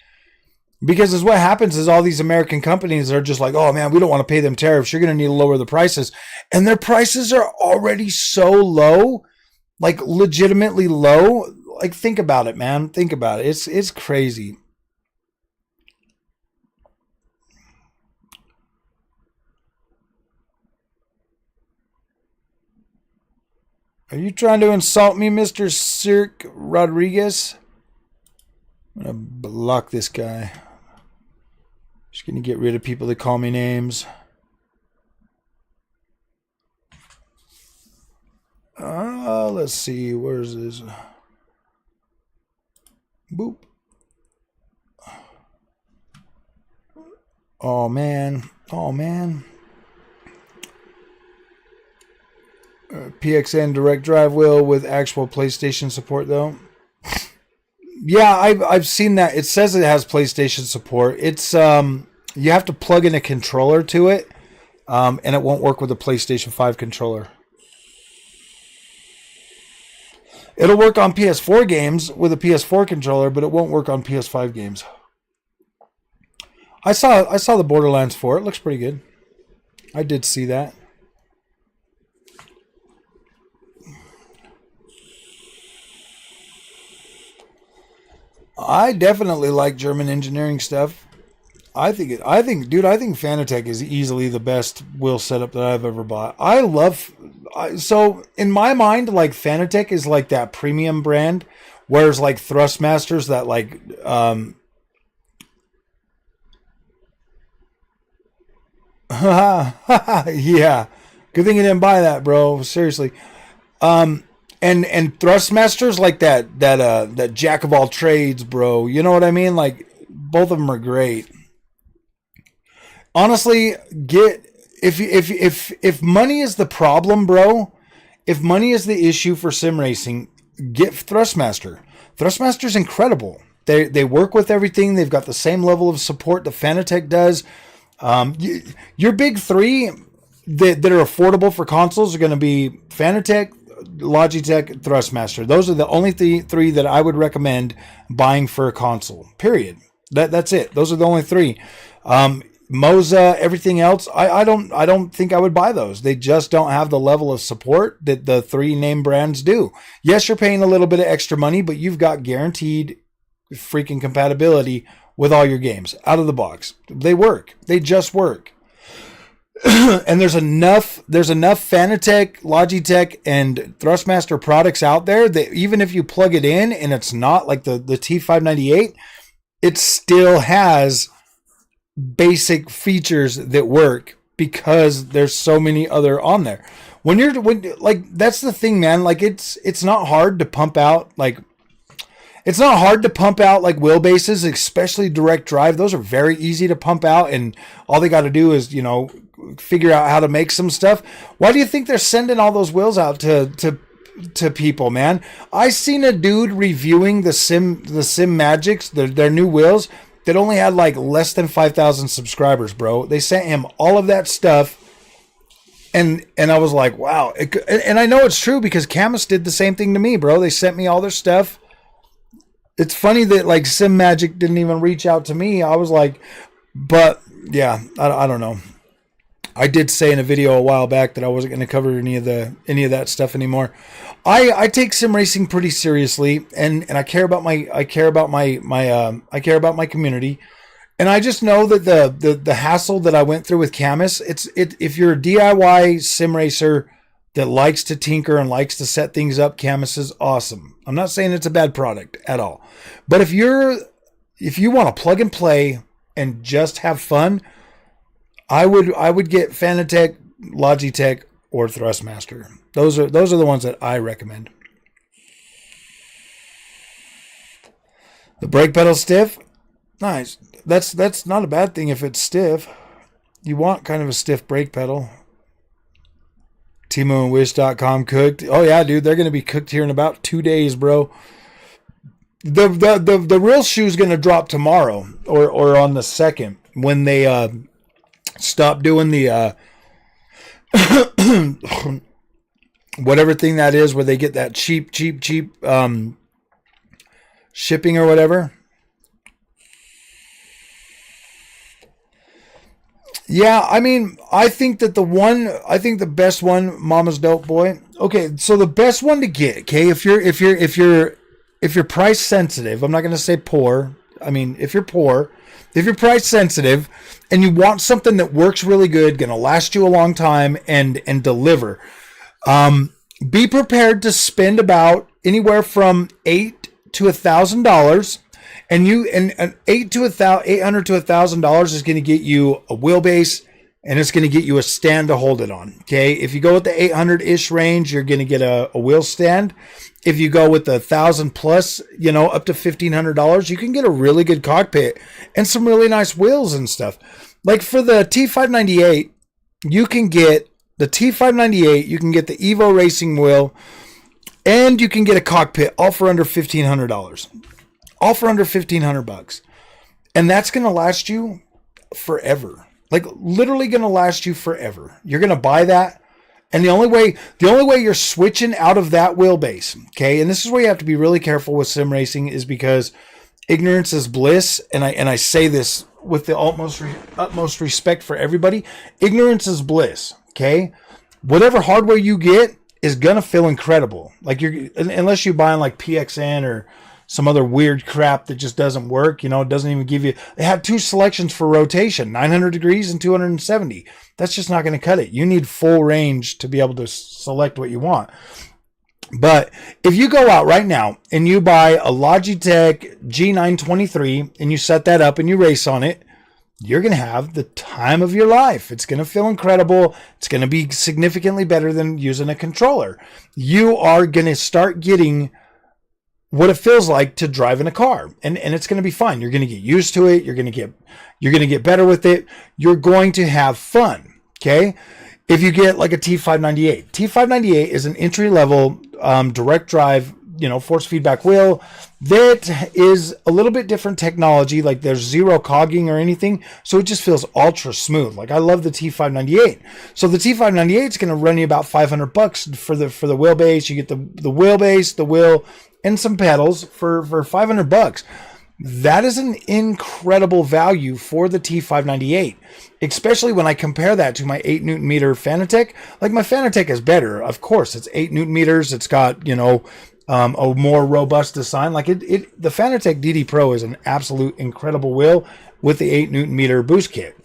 Because as what happens is all these American companies are just like, oh man, we don't want to pay them tariffs. You're going to need to lower the prices. And their prices are already so low, like legitimately low. Like, think about it, man. Think about it. It's crazy. Are you trying to insult me, Mr. Cirque Rodriguez? I'm going to block this guy. Just going to get rid of people that call me names. Let's see. Where's this? Boop. Oh, man. Oh, man. PXN direct drive wheel with actual PlayStation support, though. Yeah, I've seen that. It says it has PlayStation support. It's you have to plug in a controller to it, and it won't work with a PlayStation 5 controller. It'll work on PS4 games with a PS4 controller, but it won't work on PS5 games. I saw the Borderlands 4. It looks pretty good. I did see that. I definitely like German engineering stuff. I think Fanatec is easily the best wheel setup that I've ever bought. So in my mind, like Fanatec is like that premium brand, whereas like Thrustmasters, that like yeah, good thing you didn't buy that, bro. Seriously. And Thrustmasters, like that jack of all trades, bro. You know what I mean? Like, both of them are great. Honestly, if money is the problem, bro, if money is the issue for sim racing, get Thrustmaster. Thrustmaster's incredible. They work with everything. They've got the same level of support that Fanatec does. Your big three that are affordable for consoles are going to be Fanatec, Logitech, Thrustmaster. Those are the only three that I would recommend buying for a console. Period. That's it. Those are the only three. Moza, everything else, I don't think I would buy those. They just don't have the level of support that the three name brands do. Yes, you're paying a little bit of extra money, but you've got guaranteed freaking compatibility with all your games out of the box. They work. They just work. And there's enough Fanatec, Logitech, and Thrustmaster products out there that even if you plug it in and it's not like the T598, it still has basic features that work because there's so many other on there. When that's the thing, man. Like, it's not hard to pump out like wheelbases, especially direct drive. Those are very easy to pump out, and all they got to do is, figure out how to make some stuff. Why do you think they're sending all those wheels out to people, man? I seen a dude reviewing the Sim Magics, their new wheels that only had like less than 5,000 subscribers, bro. They sent him all of that stuff, and I was like, wow. And I know it's true because Camus did the same thing to me, bro. They sent me all their stuff. It's funny that like Sim Magic didn't even reach out to me. I was like, But yeah, I don't know. I did say in a video a while back that I wasn't going to cover any of that stuff anymore. I take sim racing pretty seriously, and I care about my community, and I just know that the hassle that I went through with Camus, if you're a DIY sim racer that likes to tinker and likes to set things up, Camus is awesome. I'm not saying it's a bad product at all, but if you want to plug and play and just have fun, I would get Fanatec, Logitech, or Thrustmaster. Those are the ones that I recommend. The brake pedal stiff, nice. That's not a bad thing if it's stiff. You want kind of a stiff brake pedal. TimoandWish.com cooked. Oh yeah, dude, they're gonna be cooked here in about 2 days, bro. The real shoe's gonna drop tomorrow or on the 2nd when they stop doing the whatever thing that is where they get that cheap shipping or whatever. Yeah, I mean, I think the best one, Mama's Dope Boy. Okay, so the best one to get, okay, if you're price sensitive, I'm not going to say poor. I mean, if you're price sensitive and you want something that works really good, going to last you a long time and deliver, be prepared to spend about anywhere from $800 to $1,000. And $800 to $1,000 is going to get you a wheelbase, and it's going to get you a stand to hold it on. Okay, if you go with the 800-ish range, you're going to get a wheel stand. If you go with the 1,000 plus, up to $1,500, you can get a really good cockpit and some really nice wheels and stuff. Like for the T598, you can get the T598, you can get the Evo Racing wheel, and you can get a cockpit all for under $1,500. All for under $1,500. And that's going to last you forever. Like literally going to last you forever. You're going to buy that. And the only way you're switching out of that wheelbase, okay, and this is where you have to be really careful with sim racing, is because ignorance is bliss. And I say this with the utmost respect for everybody. Ignorance is bliss, okay? Whatever hardware you get is going to feel incredible. Like unless you're buying like PXN or some other weird crap that just doesn't work, it doesn't even give you. They have 2 selections for rotation, 900 degrees and 270. That's just not going to cut it. You need full range to be able to select what you want. But if you go out right now and you buy a Logitech G923 and you set that up and you race on it, you're going to have the time of your life. It's going to feel incredible. It's going to be significantly better than using a controller. You are going to start getting what it feels like to drive in a car, and it's going to be fun. You're going to get used to it. You're going to get better with it. You're going to have fun. Okay. If you get like a T598 is an entry level, direct drive, force feedback wheel that is a little bit different technology. Like there's zero cogging or anything. So it just feels ultra smooth. Like I love the T598. So the T598 is going to run you about $500 for the wheelbase. You get the wheelbase, the wheel, and some pedals for $500. That is an incredible value for the T598, especially when I compare that to my 8 Newton meter Fanatec. Like my Fanatec is better. Of course, it's 8 Newton meters. It's got, a more robust design. Like the Fanatec DD Pro is an absolute incredible wheel with the 8 Newton meter boost kit.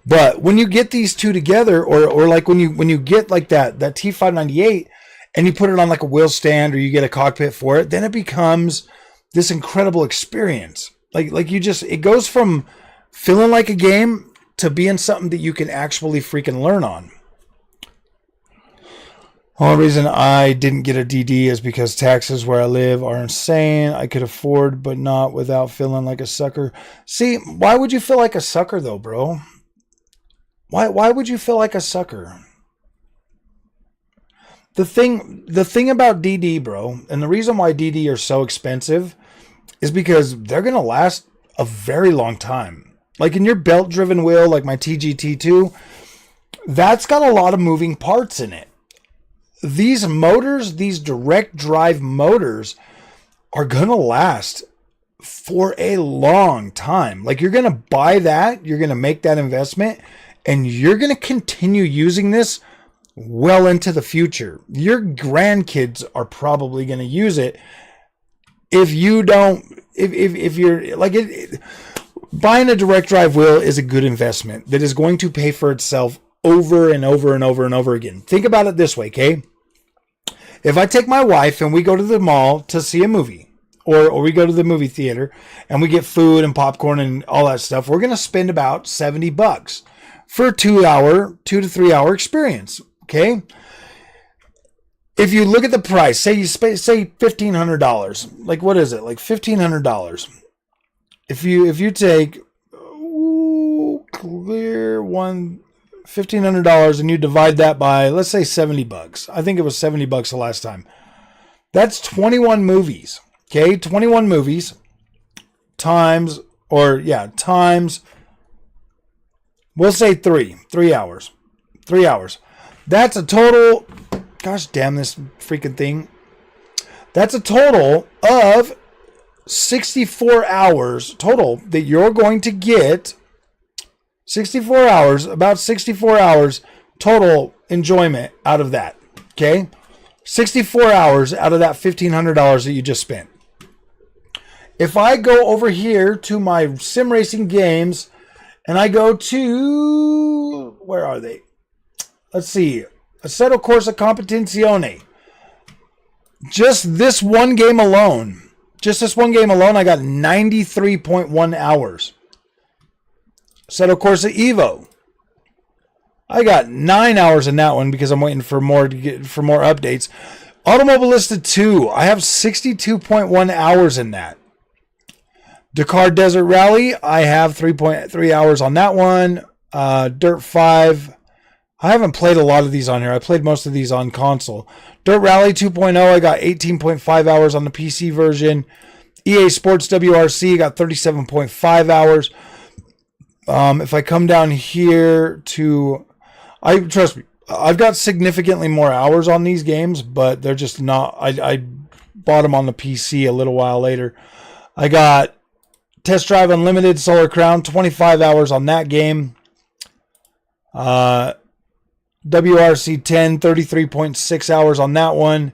But when you get these two together, or like when you get like that T598, and you put it on like a wheel stand or you get a cockpit for it, then it becomes this incredible experience. Like it goes from feeling like a game to being something that you can actually freaking learn on. The only reason I didn't get a DD is because taxes where I live are insane. I could afford, but not without feeling like a sucker. See, why would you feel like a sucker though, bro? Why would you feel like a sucker? The thing about DD, bro, and the reason why DD are so expensive is because they're going to last a very long time. Like in your belt-driven wheel, like my TGT2, that's got a lot of moving parts in it. These motors, these direct drive motors, are going to last for a long time. Like, you're going to buy that, you're going to make that investment, and you're going to continue using this well into the future. Your grandkids are probably going to use it. If you don't, if you're like buying a direct drive wheel is a good investment that is going to pay for itself over and over and over and over again. Think about it this way, okay? If I take my wife and we go to the mall to see a movie, or we go to the movie theater and we get food and popcorn and all that stuff, we're going to spend about $70 for a 2 to 3 hour experience, okay? If you look at the price, say $1,500, like what is it? Like $1,500. If you take clear $1,500 and you divide that by, let's say $70. I think it was $70 the last time. That's 21 movies. Okay, 21 movies times, we'll say 3 hours. 3 hours. That's a total. Gosh damn this freaking thing. That's a total of 64 hours total that you're going to get. 64 hours, about 64 hours total enjoyment out of that. Okay? 64 hours out of that $1,500 that you just spent. If I go over here to my sim racing games and I go to, where are they? Let's see. Assetto Corsa Competizione. Just this one game alone, I got 93.1 hours. Assetto Corsa Evo. I got 9 hours in that one because I'm waiting for more updates. Automobilista 2, I have 62.1 hours in that. Dakar Desert Rally, I have 3.3 hours on that one. Dirt 5, I haven't played a lot of these on here. I played most of these on console. Dirt Rally 2.0, I got 18.5 hours on the PC version. EA Sports WRC, got 37.5 hours. If I come down here to, trust me, I've got significantly more hours on these games, but they're just not, I bought them on the PC a little while later. I got Test Drive Unlimited Solar Crown, 25 hours on that game. WRC 10, 33.6 hours on that one.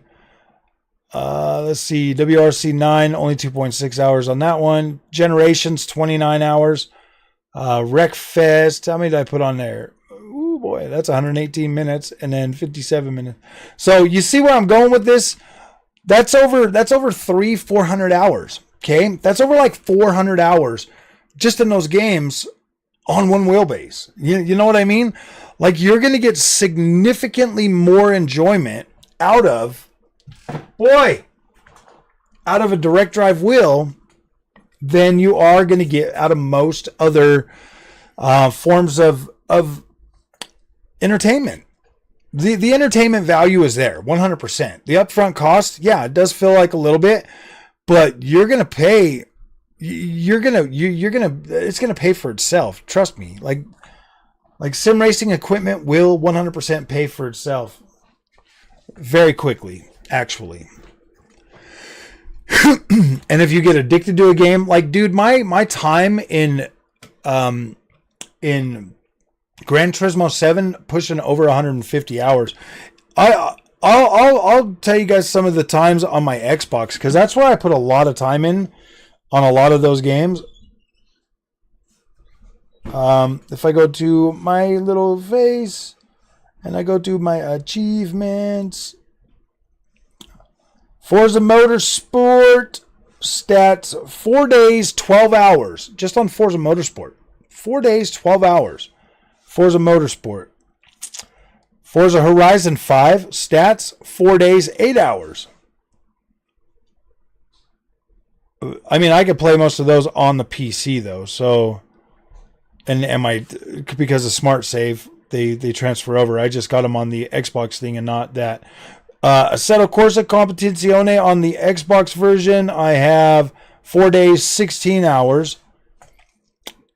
Let's see, WRC 9, only 2.6 hours on that one. Generations, 29 hours. Wreckfest, how many did I put on there? Ooh boy, that's 118 minutes and then 57 minutes. So you see where I'm going with this? That's over 400 hours. Okay, that's over like 400 hours just in those games on one wheelbase. You know what I mean? Like, you're going to get significantly more enjoyment out of a direct drive wheel than you are going to get out of most other forms of entertainment. The entertainment value is there, 100%. The upfront cost, yeah, it does feel like a little bit, but you're going to pay, it's going to pay for itself. Trust me. Like sim racing equipment will 100% pay for itself very quickly, actually. And if you get addicted to a game, like, dude, my time in Gran Turismo 7 pushing over 150 hours. I'll tell you guys some of the times on my Xbox, because that's where I put a lot of time in on a lot of those games. If I go to my little face and I go to my achievements, Forza Motorsport stats, 4 days, 12 hours, just on Forza Motorsport. 4 days, 12 hours. Forza Motorsport. Forza Horizon 5 stats, 4 days, 8 hours. I mean, I could play most of those on the PC though, so because of Smart Save, they transfer over. I just got them on the Xbox thing and not that. Assetto Corsa Competizione on the Xbox version, I have 4 days, 16 hours.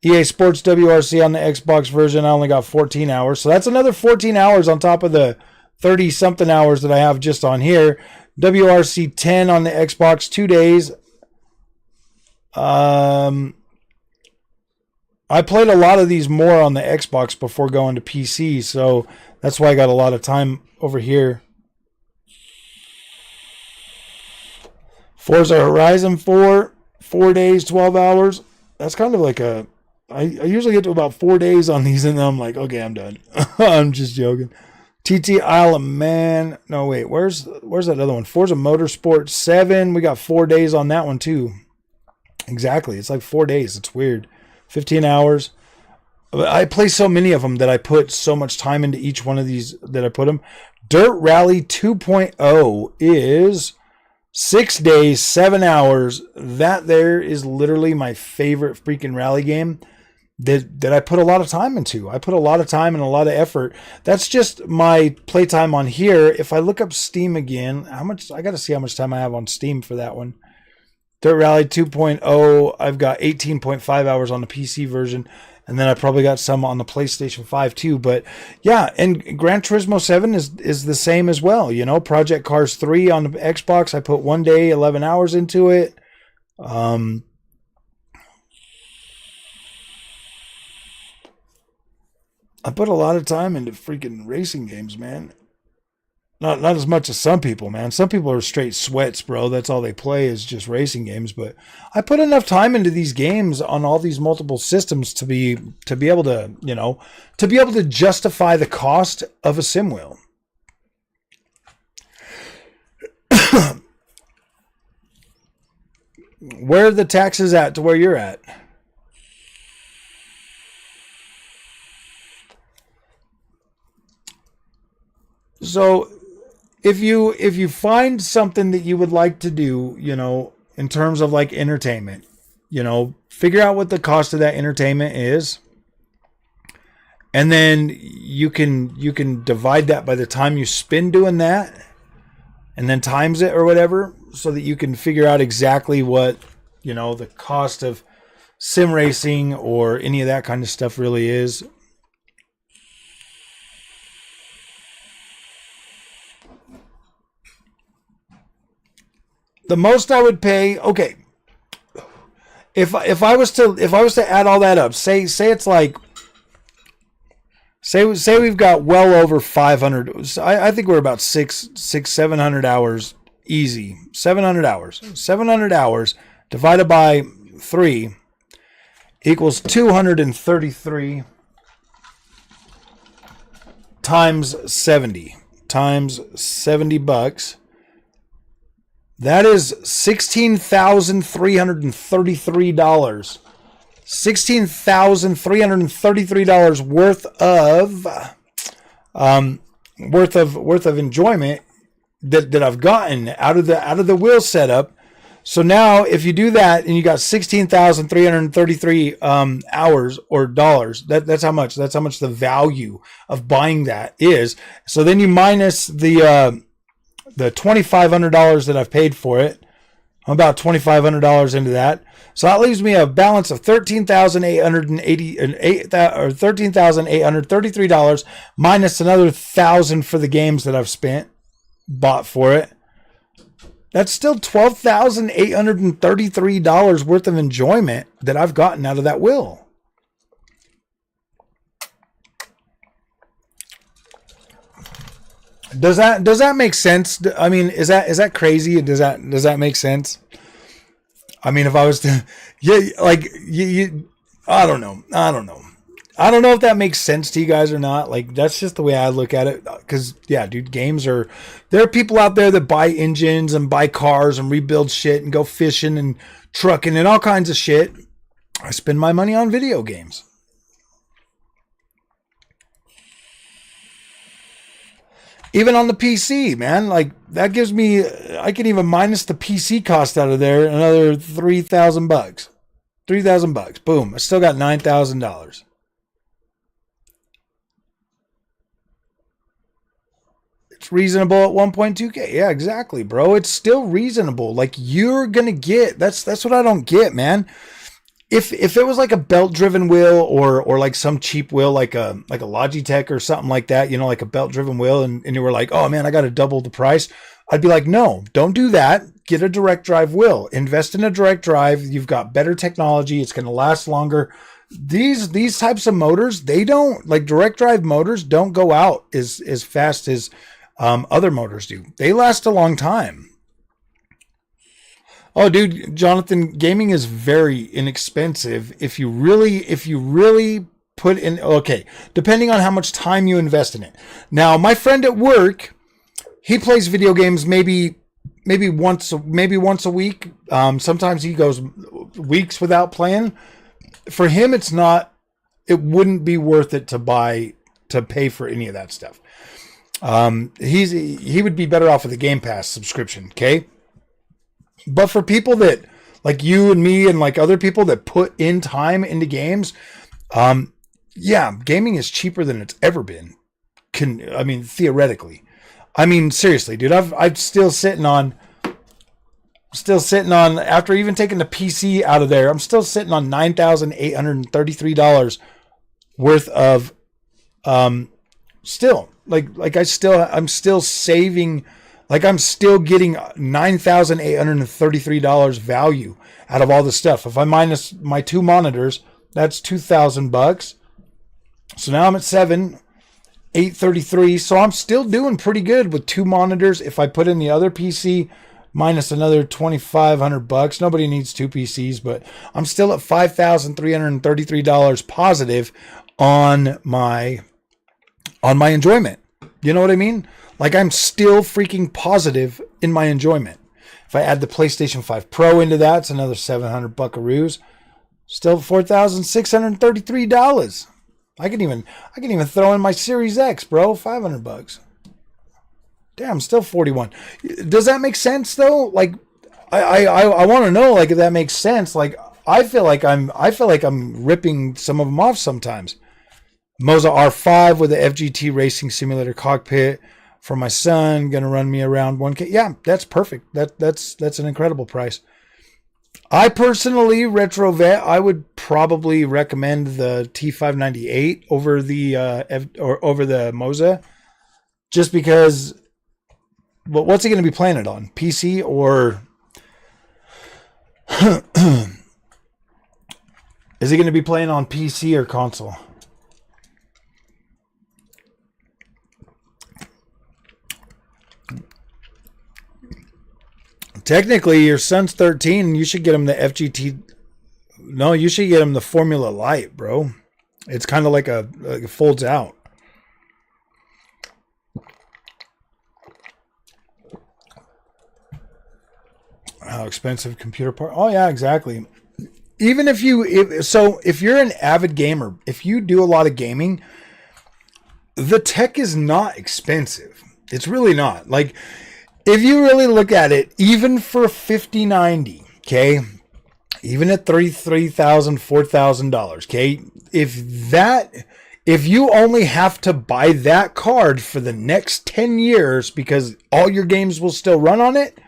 EA Sports WRC on the Xbox version, I only got 14 hours. So that's another 14 hours on top of the 30-something hours that I have just on here. WRC 10 on the Xbox, 2 days. I played a lot of these more on the Xbox before going to PC, so that's why I got a lot of time over here. Forza Horizon 4, 4 days, 12 hours. That's kind of like I usually get to about 4 days on these, and then I'm like, okay, I'm done. I'm just joking. TT Isle of Man. No, wait, where's that other one? Forza Motorsport 7. We got 4 days on that one, too. Exactly. It's like 4 days. It's weird. 15 hours. I play so many of them that I put so much time into each one of these that I put them. Dirt Rally 2.0 is 6 days, 7 hours. That there is literally my favorite freaking rally game that I put a lot of time into. I put a lot of time and a lot of effort. That's just my playtime on here. If I look up Steam again, I got to see how much time I have on Steam for that one. Dirt Rally 2.0, I've got 18.5 hours on the PC version, and then I probably got some on the PlayStation 5 too. But yeah, and Gran Turismo 7 is the same as well. You know, Project Cars 3 on the Xbox, I put 1 day, 11 hours into it. I put a lot of time into freaking racing games, man. Not as much as some people, man. Some people are straight sweats, bro. That's all they play is just racing games. But I put enough time into these games on all these multiple systems to be able to, you know, to be able to justify the cost of a sim wheel. Where are the taxes at to where you're at? So if you find something that you would like to do, you know, in terms of like entertainment, you know, figure out what the cost of that entertainment is. And then you can divide that by the time you spend doing that and then times it or whatever so that you can figure out exactly what, you know, the cost of sim racing or any of that kind of stuff really is. The most I would pay, okay. If I was to add all that up, say it's like say we've got well over 500. I think we're about 700 hours easy. 700 hours. 700 hours divided by 3 equals 233 times 70 $70. That is $16,333. $16,333 worth of enjoyment that I've gotten out of the wheel setup. So now, if you do that and you got 16,333 hours or dollars, that's how much the value of buying that is. So then you minus the $2,500 that I've paid for it. I'm about $2,500 into that. So that leaves me a balance of $13,833 minus another $1,000 for the games that I've bought for it. That's still $12,833 worth of enjoyment that I've gotten out of that wheel. Does that make sense? I mean, is that crazy? Does that make sense? I mean, if I was to, yeah, like I don't know. I don't know if that makes sense to you guys or not. Like, that's just the way I look at it. Because yeah, dude, there are people out there that buy engines and buy cars and rebuild shit and go fishing and trucking and all kinds of shit. I spend my money on video games. Even on the PC, man, like that gives me, I can even minus the PC cost out of there, another $3,000. $3,000. Boom. I still got $9,000. It's reasonable at 1.2K. Yeah, exactly, bro. It's still reasonable. Like you're going to get, that's what I don't get, man. If it was like a belt-driven wheel or like some cheap wheel like a Logitech or something like that, you know, like a belt-driven wheel, and you were like, oh man, I got to double the price. I'd be like, no, don't do that. Get a direct drive wheel. Invest in a direct drive. You've got better technology. It's going to last longer. These types of motors, they don't, like, direct drive motors don't go out as fast as other motors do. They last a long time. Oh, dude, Jonathan, gaming is very inexpensive if you really put in, okay, depending on how much time you invest in it. Now, my friend at work, he plays video games maybe once a week. Sometimes he goes weeks without playing. For him, it wouldn't be worth it to pay for any of that stuff. He would be better off with a Game Pass subscription, okay? But for people that, like you and me and like other people that put in time into games, yeah, gaming is cheaper than it's ever been. Theoretically. Seriously, dude, I'm still sitting on, after even taking the PC out of there, I'm still sitting on $9,833 worth of, I'm still saving, like I'm still getting $9,833 value out of all the stuff. If I minus my 2 monitors, that's $2,000. So now I'm at $7,833. So I'm still doing pretty good with 2 monitors. If I put in the other PC minus another $2,500, nobody needs 2 PCs, but I'm still at $5,333 positive on my enjoyment. You know what I mean? Like, I'm still freaking positive in my enjoyment. If I add the PlayStation 5 Pro into that, it's another 700 buckaroos. Still $4,633. I can even throw in my Series X, bro. $500. Damn, still 41. Does that make sense though? Like, I want to know, like, if that makes sense. Like, I feel like I'm ripping some of them off sometimes. Moza R5 with the FGT Racing Simulator cockpit for my son, gonna run me around 1K. Yeah, that's perfect. That's an incredible price. I personally, Retrovet, I would probably recommend the T598 over the over the Moza, just because. But what's he going to be playing it on? PC or is he going to be playing on PC or console? Technically, your son's 13. You should get him the FGT. No, you should get him the Formula Lite, bro. It's kind of like it folds out. How expensive computer part? Oh yeah, exactly. Even if you're an avid gamer, if you do a lot of gaming, the tech is not expensive. It's really not. Like, if you really look at it, even for $5,090, okay, even at $33,000, $4,000, okay, if you only have to buy that card for the next 10 years because all your games will still run on it,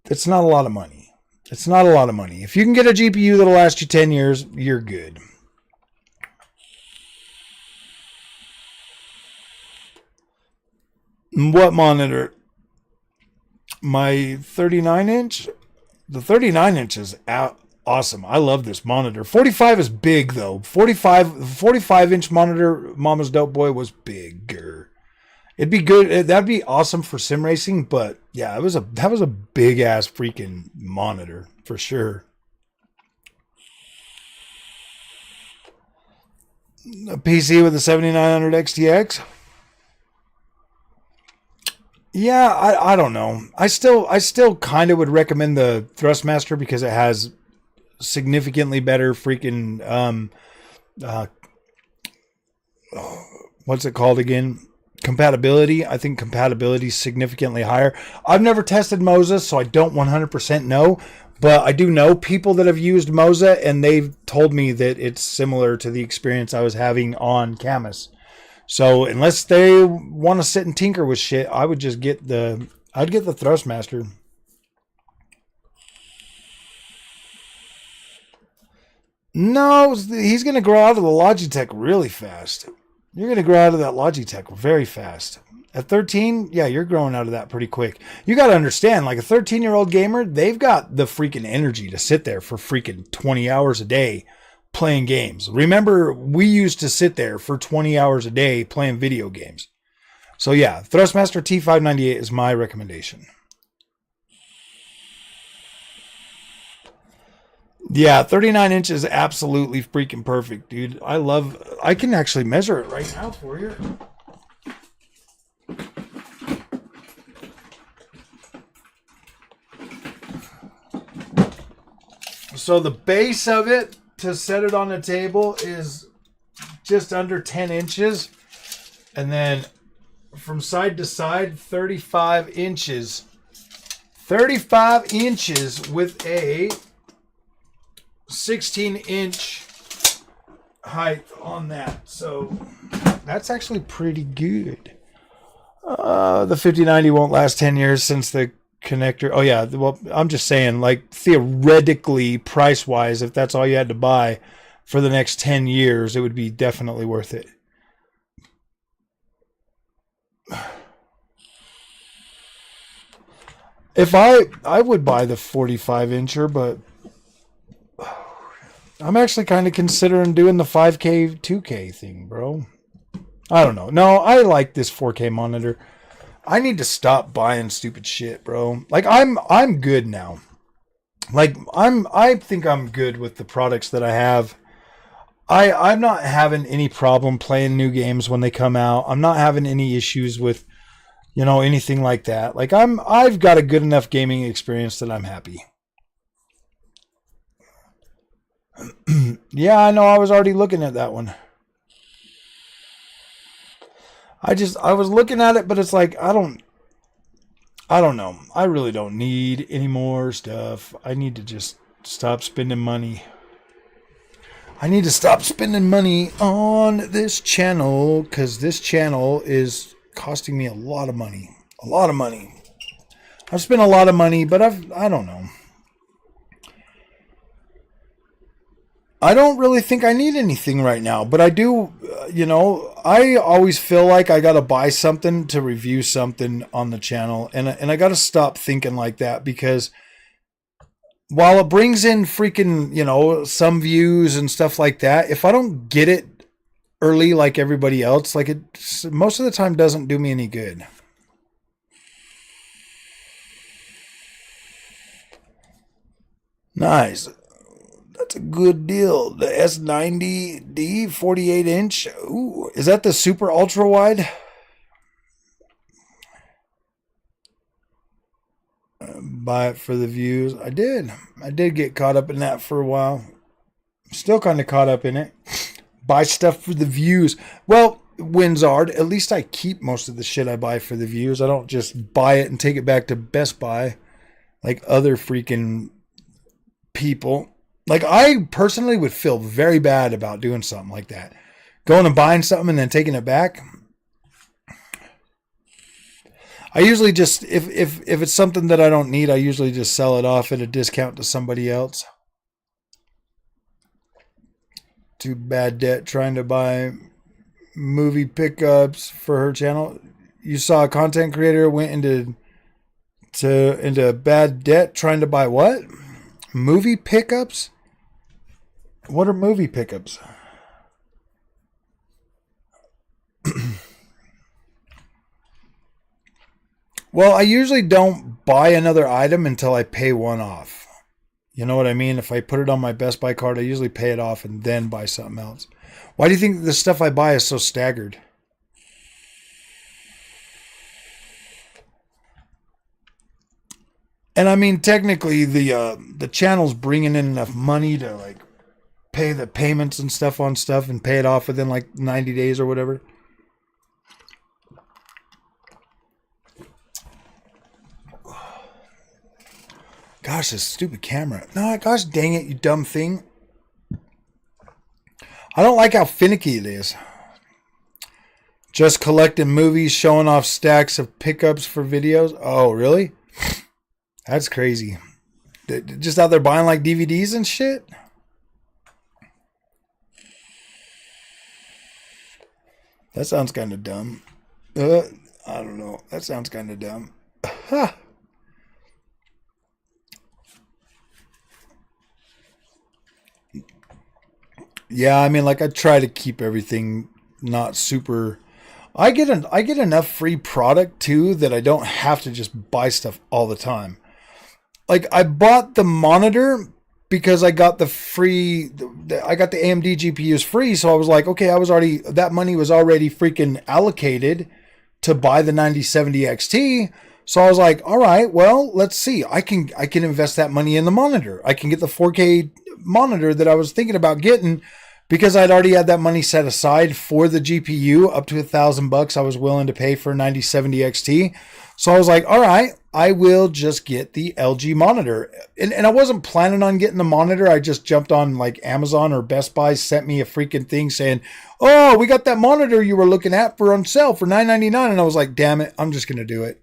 it's not a lot of money. It's not a lot of money. If you can get a GPU that'll last you 10 years, you're good. What monitor? My 39-inch? The 39-inch is awesome. I love this monitor. 45 is big, though. 45-inch monitor, Mama's Dope Boy, was bigger. It'd be good. That'd be awesome for sim racing, but yeah, that was a big ass freaking monitor for sure. A PC with a 7900 XTX. Yeah, I don't know. I still kind of would recommend the Thrustmaster because it has significantly better freaking what's it called again? Compatibility. I think compatibility is significantly higher. I've never tested Moza, so I don't 100% know, but I do know people that have used Moza, and they've told me that it's similar to the experience I was having on Camus. So unless they want to sit and tinker with shit, I would just get the Thrustmaster. No, he's going to grow out of the Logitech really fast. You're going to grow out of that Logitech very fast. At 13, yeah, you're growing out of that pretty quick. You got to understand, like a 13-year-old gamer, they've got the freaking energy to sit there for freaking 20 hours a day playing games. Remember, we used to sit there for 20 hours a day playing video games. So yeah, Thrustmaster T598 is my recommendation. Yeah, 39 inches, absolutely freaking perfect, dude. I can actually measure it right now for you. So the base of it to set it on the table is just under 10 inches. And then from side to side, 35 inches. 35 inches with a 16-inch height on that. So that's actually pretty good. The 5090 won't last 10 years since the connector. Oh yeah, well, I'm just saying, like, theoretically, price-wise, if that's all you had to buy for the next 10 years, it would be definitely worth it. If I would buy the 45-incher, but I'm actually kind of considering doing the 5K, 2K thing, bro. I don't know. No, I like this 4K monitor. I need to stop buying stupid shit, bro. Like I'm good now. Like I think I'm good with the products that I have. I'm not having any problem playing new games when they come out. I'm not having any issues with, anything like that. Like I've got a good enough gaming experience that I'm happy. Yeah, I know, I was already looking at that one. I was looking at it, but it's like I don't know. I really don't need any more stuff. I need to just stop spending money. I need to stop spending money on this channel because this channel is costing me a lot of money. A lot of money. I've spent a lot of money, but I don't know. I don't really think I need anything right now, but I do, I always feel like I got to buy something to review something on the channel. And I got to stop thinking like that, because while it brings in freaking, some views and stuff like that, if I don't get it early like everybody else, like it most of the time doesn't do me any good. Nice. That's a good deal. The S90D 48 inch. Ooh, is that the super ultra wide? Buy it for the views. I did get caught up in that for a while. Still kind of caught up in it. Buy stuff for the views. Well, Winzard, at least I keep most of the shit I buy for the views. I don't just buy it and take it back to Best Buy like other freaking people. Like, I personally would feel very bad about doing something like that. Going and buying something and then taking it back. I usually just, if it's something that I don't need, I usually just sell it off at a discount to somebody else. Too bad debt trying to buy movie pickups for her channel. You saw a content creator went into bad debt trying to buy what? Movie pickups? What are movie pickups? Well, I usually don't buy another item until I pay one off. You know what I mean? If I put it on my Best Buy card, I usually pay it off and then buy something else. Why do you think the stuff I buy is so staggered? And I mean, technically, the channel's bringing in enough money to like pay the payments and stuff on stuff and pay it off within like 90 days or whatever. Gosh, this stupid camera. No, gosh dang it, you dumb thing. I don't like how finicky it is. Just collecting movies, showing off stacks of pickups for videos. Oh, really? That's crazy. Just out there buying like DVDs and shit? That sounds kind of dumb. I don't know. That sounds kind of dumb. Yeah, I mean, like I try to keep everything not super. I get enough free product too that I don't have to just buy stuff all the time. Like I bought the monitor because I got the free. I got the AMD GPUs free, so I was like, okay, I was already that money was already freaking allocated to buy the 9070 XT. So I was like, all right, well, let's see. I can invest that money in the monitor. I can get the 4K monitor that I was thinking about getting because I'd already had that money set aside for the GPU up to $1,000 I was willing to pay for a 9070 XT. So I was like, all right, I will just get the LG monitor. And I wasn't planning on getting the monitor. I just jumped on like Amazon or Best Buy, sent me a freaking thing saying, oh, we got that monitor you were looking at for on sale for $9.99. And I was like, damn it, I'm just going to do it.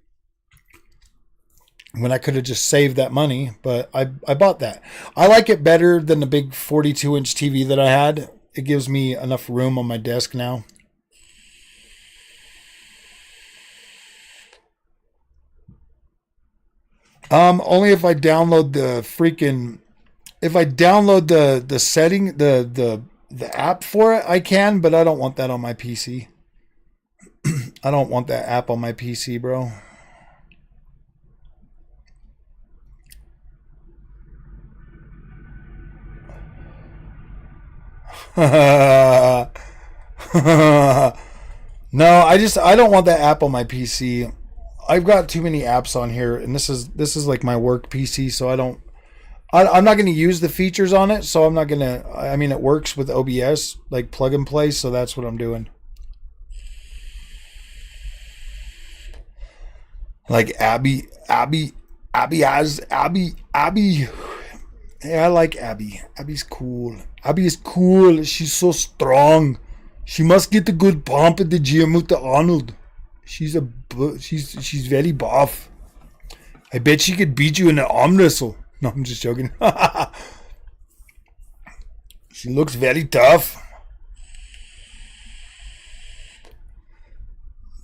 When I could have just saved that money, but I bought that. I like it better than the big 42-inch TV that I had. It gives me enough room on my desk now. Only if I download the freaking if I download the setting the app for it, I can, but I don't want that on my PC. I don't want that app on my PC, bro. No, I don't want that app on my PC. I've got too many apps on here, and this is like my work PC, so I'm not going to use the features on it, so I'm not going to. I mean, it works with OBS, like plug and play, so that's what I'm doing. Like Abby. Hey, I like Abby. Abby's cool. Abby is cool. She's so strong. She must get the good pump at the gym with the Arnold. She's very buff. I bet she could beat you in an arm wrestle. No, I'm just joking. She looks very tough.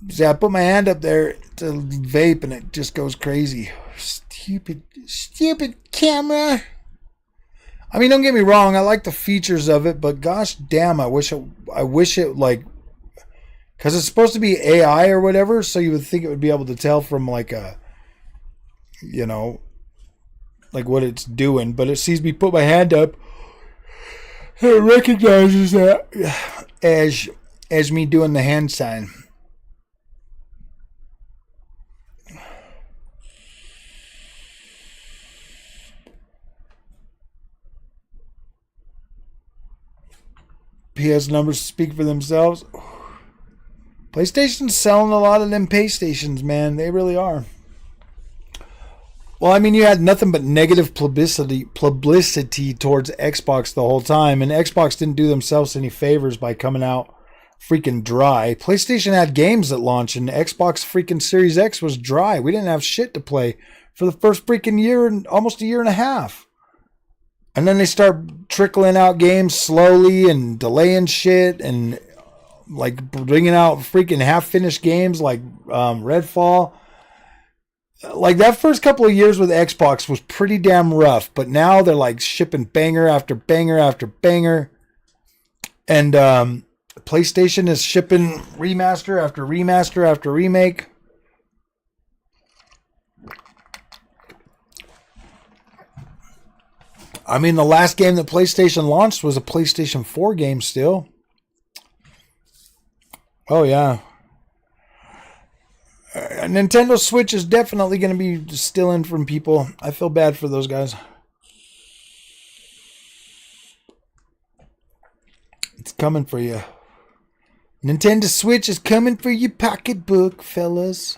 See, I put my hand up there to vape and it just goes crazy. Stupid camera. I mean, don't get me wrong. I like the features of it, but gosh damn, I wish it like, because it's supposed to be AI or whatever, so you would think it would be able to tell from like a, you know, like what it's doing, but it sees me put my hand up, and it recognizes that as me doing the hand sign. PS numbers speak for themselves. PlayStation's selling a lot of them pay stations, man. They really are. Well, I mean, you had nothing but negative publicity towards Xbox the whole time, and Xbox didn't do themselves any favors by coming out freaking dry. PlayStation had games that launched, and Xbox freaking Series X was dry. We didn't have shit to play for the first freaking year and almost a year and a half. And then they start trickling out games slowly and delaying shit and like bringing out freaking half-finished games like Redfall. Like that first couple of years with Xbox was pretty damn rough, but now they're like shipping banger after banger after banger. And PlayStation is shipping remaster after remaster after remake. I mean, the last game that PlayStation launched was a PlayStation 4 game still. Oh, yeah. Nintendo Switch is definitely going to be stealing from people. I feel bad for those guys. It's coming for you. Nintendo Switch is coming for your pocketbook, fellas.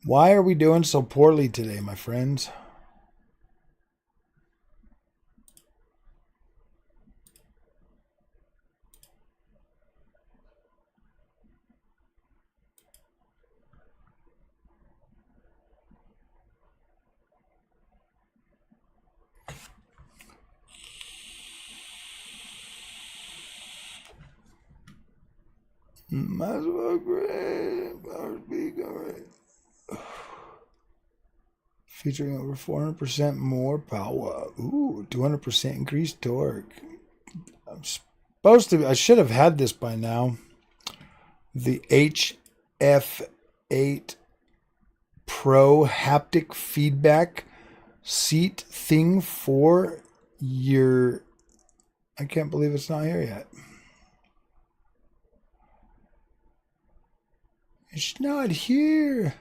Why are we doing so poorly today, my friends? Might as well upgrade. Power speed, alright. Featuring over 400% more power. Ooh, 200% increased torque. I'm supposed to. I should have had this by now. The HF8 Pro haptic feedback seat thing for your. I can't believe it's not here yet. It's not here.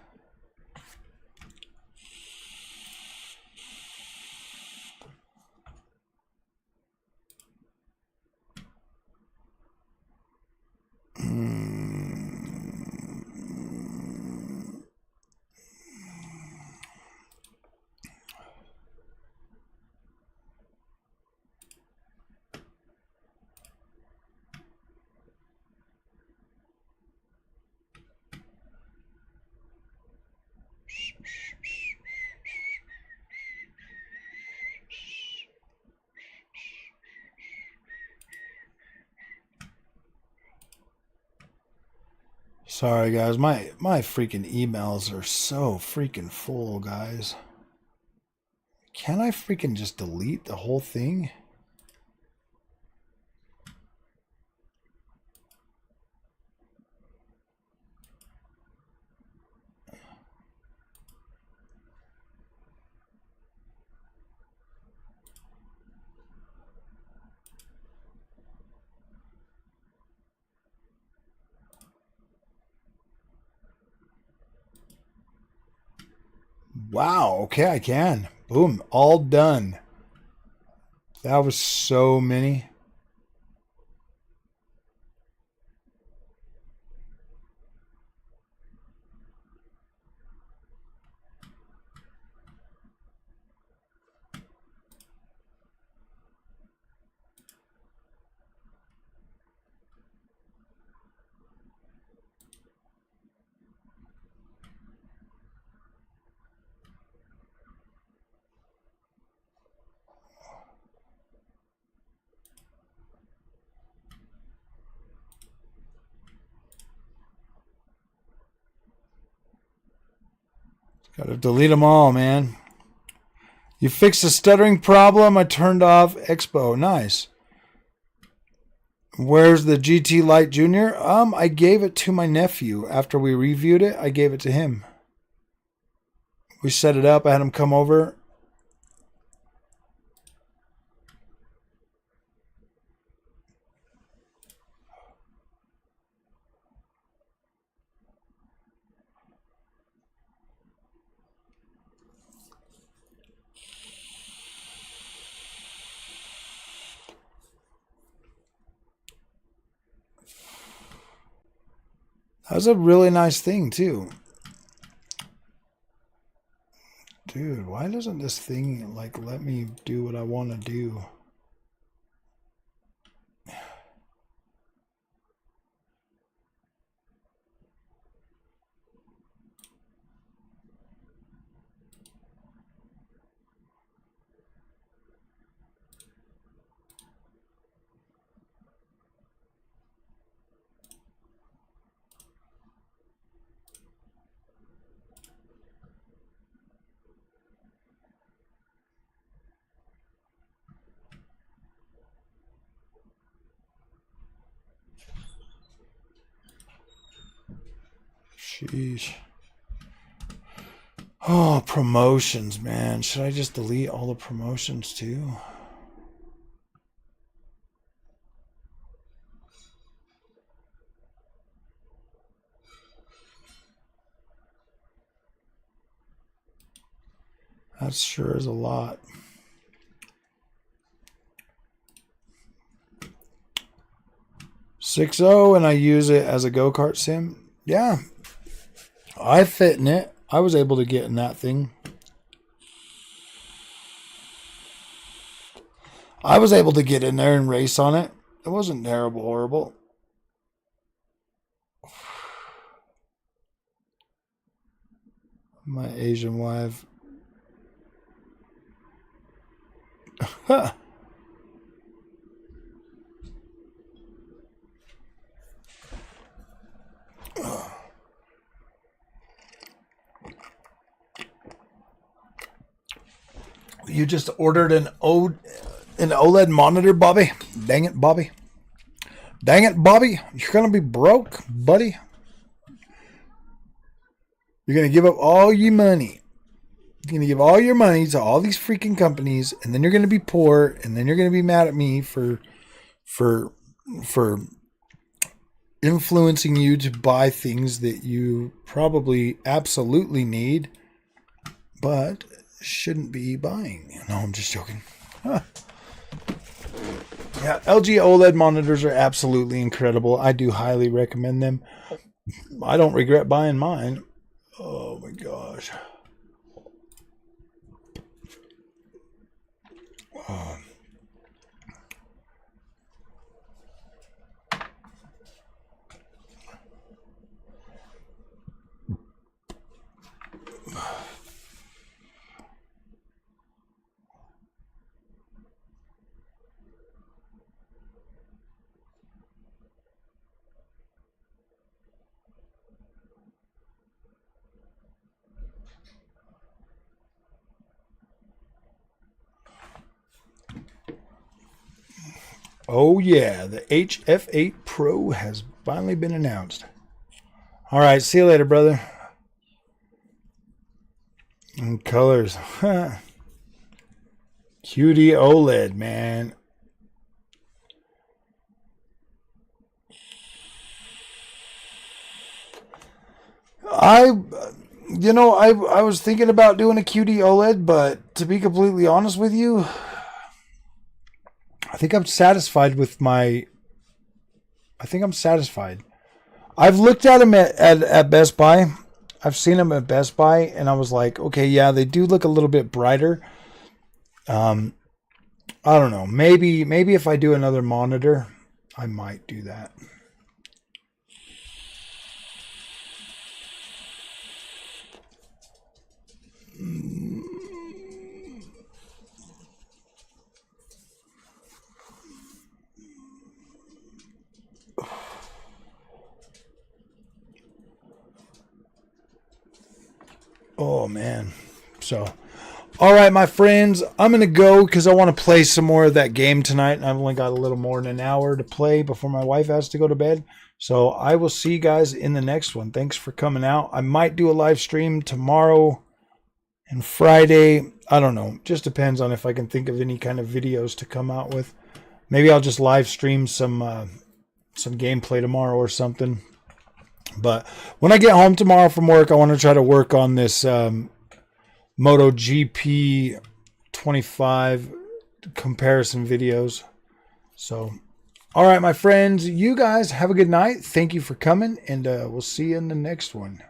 Sorry, guys. My freaking emails are so freaking full, guys. Can I freaking just delete the whole thing? Wow, okay, I can. Boom, all done. That was so many. Gotta delete them all, man. You fixed the stuttering problem. I turned off Expo. Nice. Where's the GT Lite Junior? I gave it to my nephew. After we reviewed it, I gave it to him. We set it up. I had him come over. That was a really nice thing, too. Dude, why doesn't this thing, like, let me do what I want to do? Sheesh. Oh, promotions, man. Should I just delete all the promotions too? That sure is a lot. .6.0 and I use it as a go-kart sim. Yeah. I fit in it. I was able to get in that thing. I was able to get in there and race on it. It wasn't terrible, horrible. My Asian wife. You just ordered an OLED monitor, Bobby. Dang it, Bobby. Dang it, Bobby. You're going to be broke, buddy. You're going to give up all your money. You're going to give all your money to all these freaking companies, and then you're going to be poor, and then you're going to be mad at me for influencing you to buy things that you probably absolutely need, but shouldn't be buying. No, I'm just joking. Huh. Yeah, LG OLED monitors are absolutely incredible. I do highly recommend them. I don't regret buying mine. Oh my gosh. Oh yeah, the HF8 Pro has finally been announced. All right, see you later, brother. And colors. QD OLED, man. I was thinking about doing a QD OLED, but to be completely honest with you, I think I'm satisfied with my... I think I'm satisfied. I've looked at them at Best Buy. I've seen them at Best Buy, and I was like, okay, yeah, they do look a little bit brighter. I don't know. Maybe if I do another monitor, I might do that. Oh, man. So, all right, my friends, I'm going to go because I want to play some more of that game tonight. I've only got a little more than an hour to play before my wife has to go to bed. So I will see you guys in the next one. Thanks for coming out. I might do a live stream tomorrow and Friday. I don't know. Just depends on if I can think of any kind of videos to come out with. Maybe I'll just live stream some gameplay tomorrow or something. But when I get home tomorrow from work, I want to try to work on this MotoGP 25 comparison videos. So, all right, my friends, you guys have a good night. Thank you for coming, and we'll see you in the next one.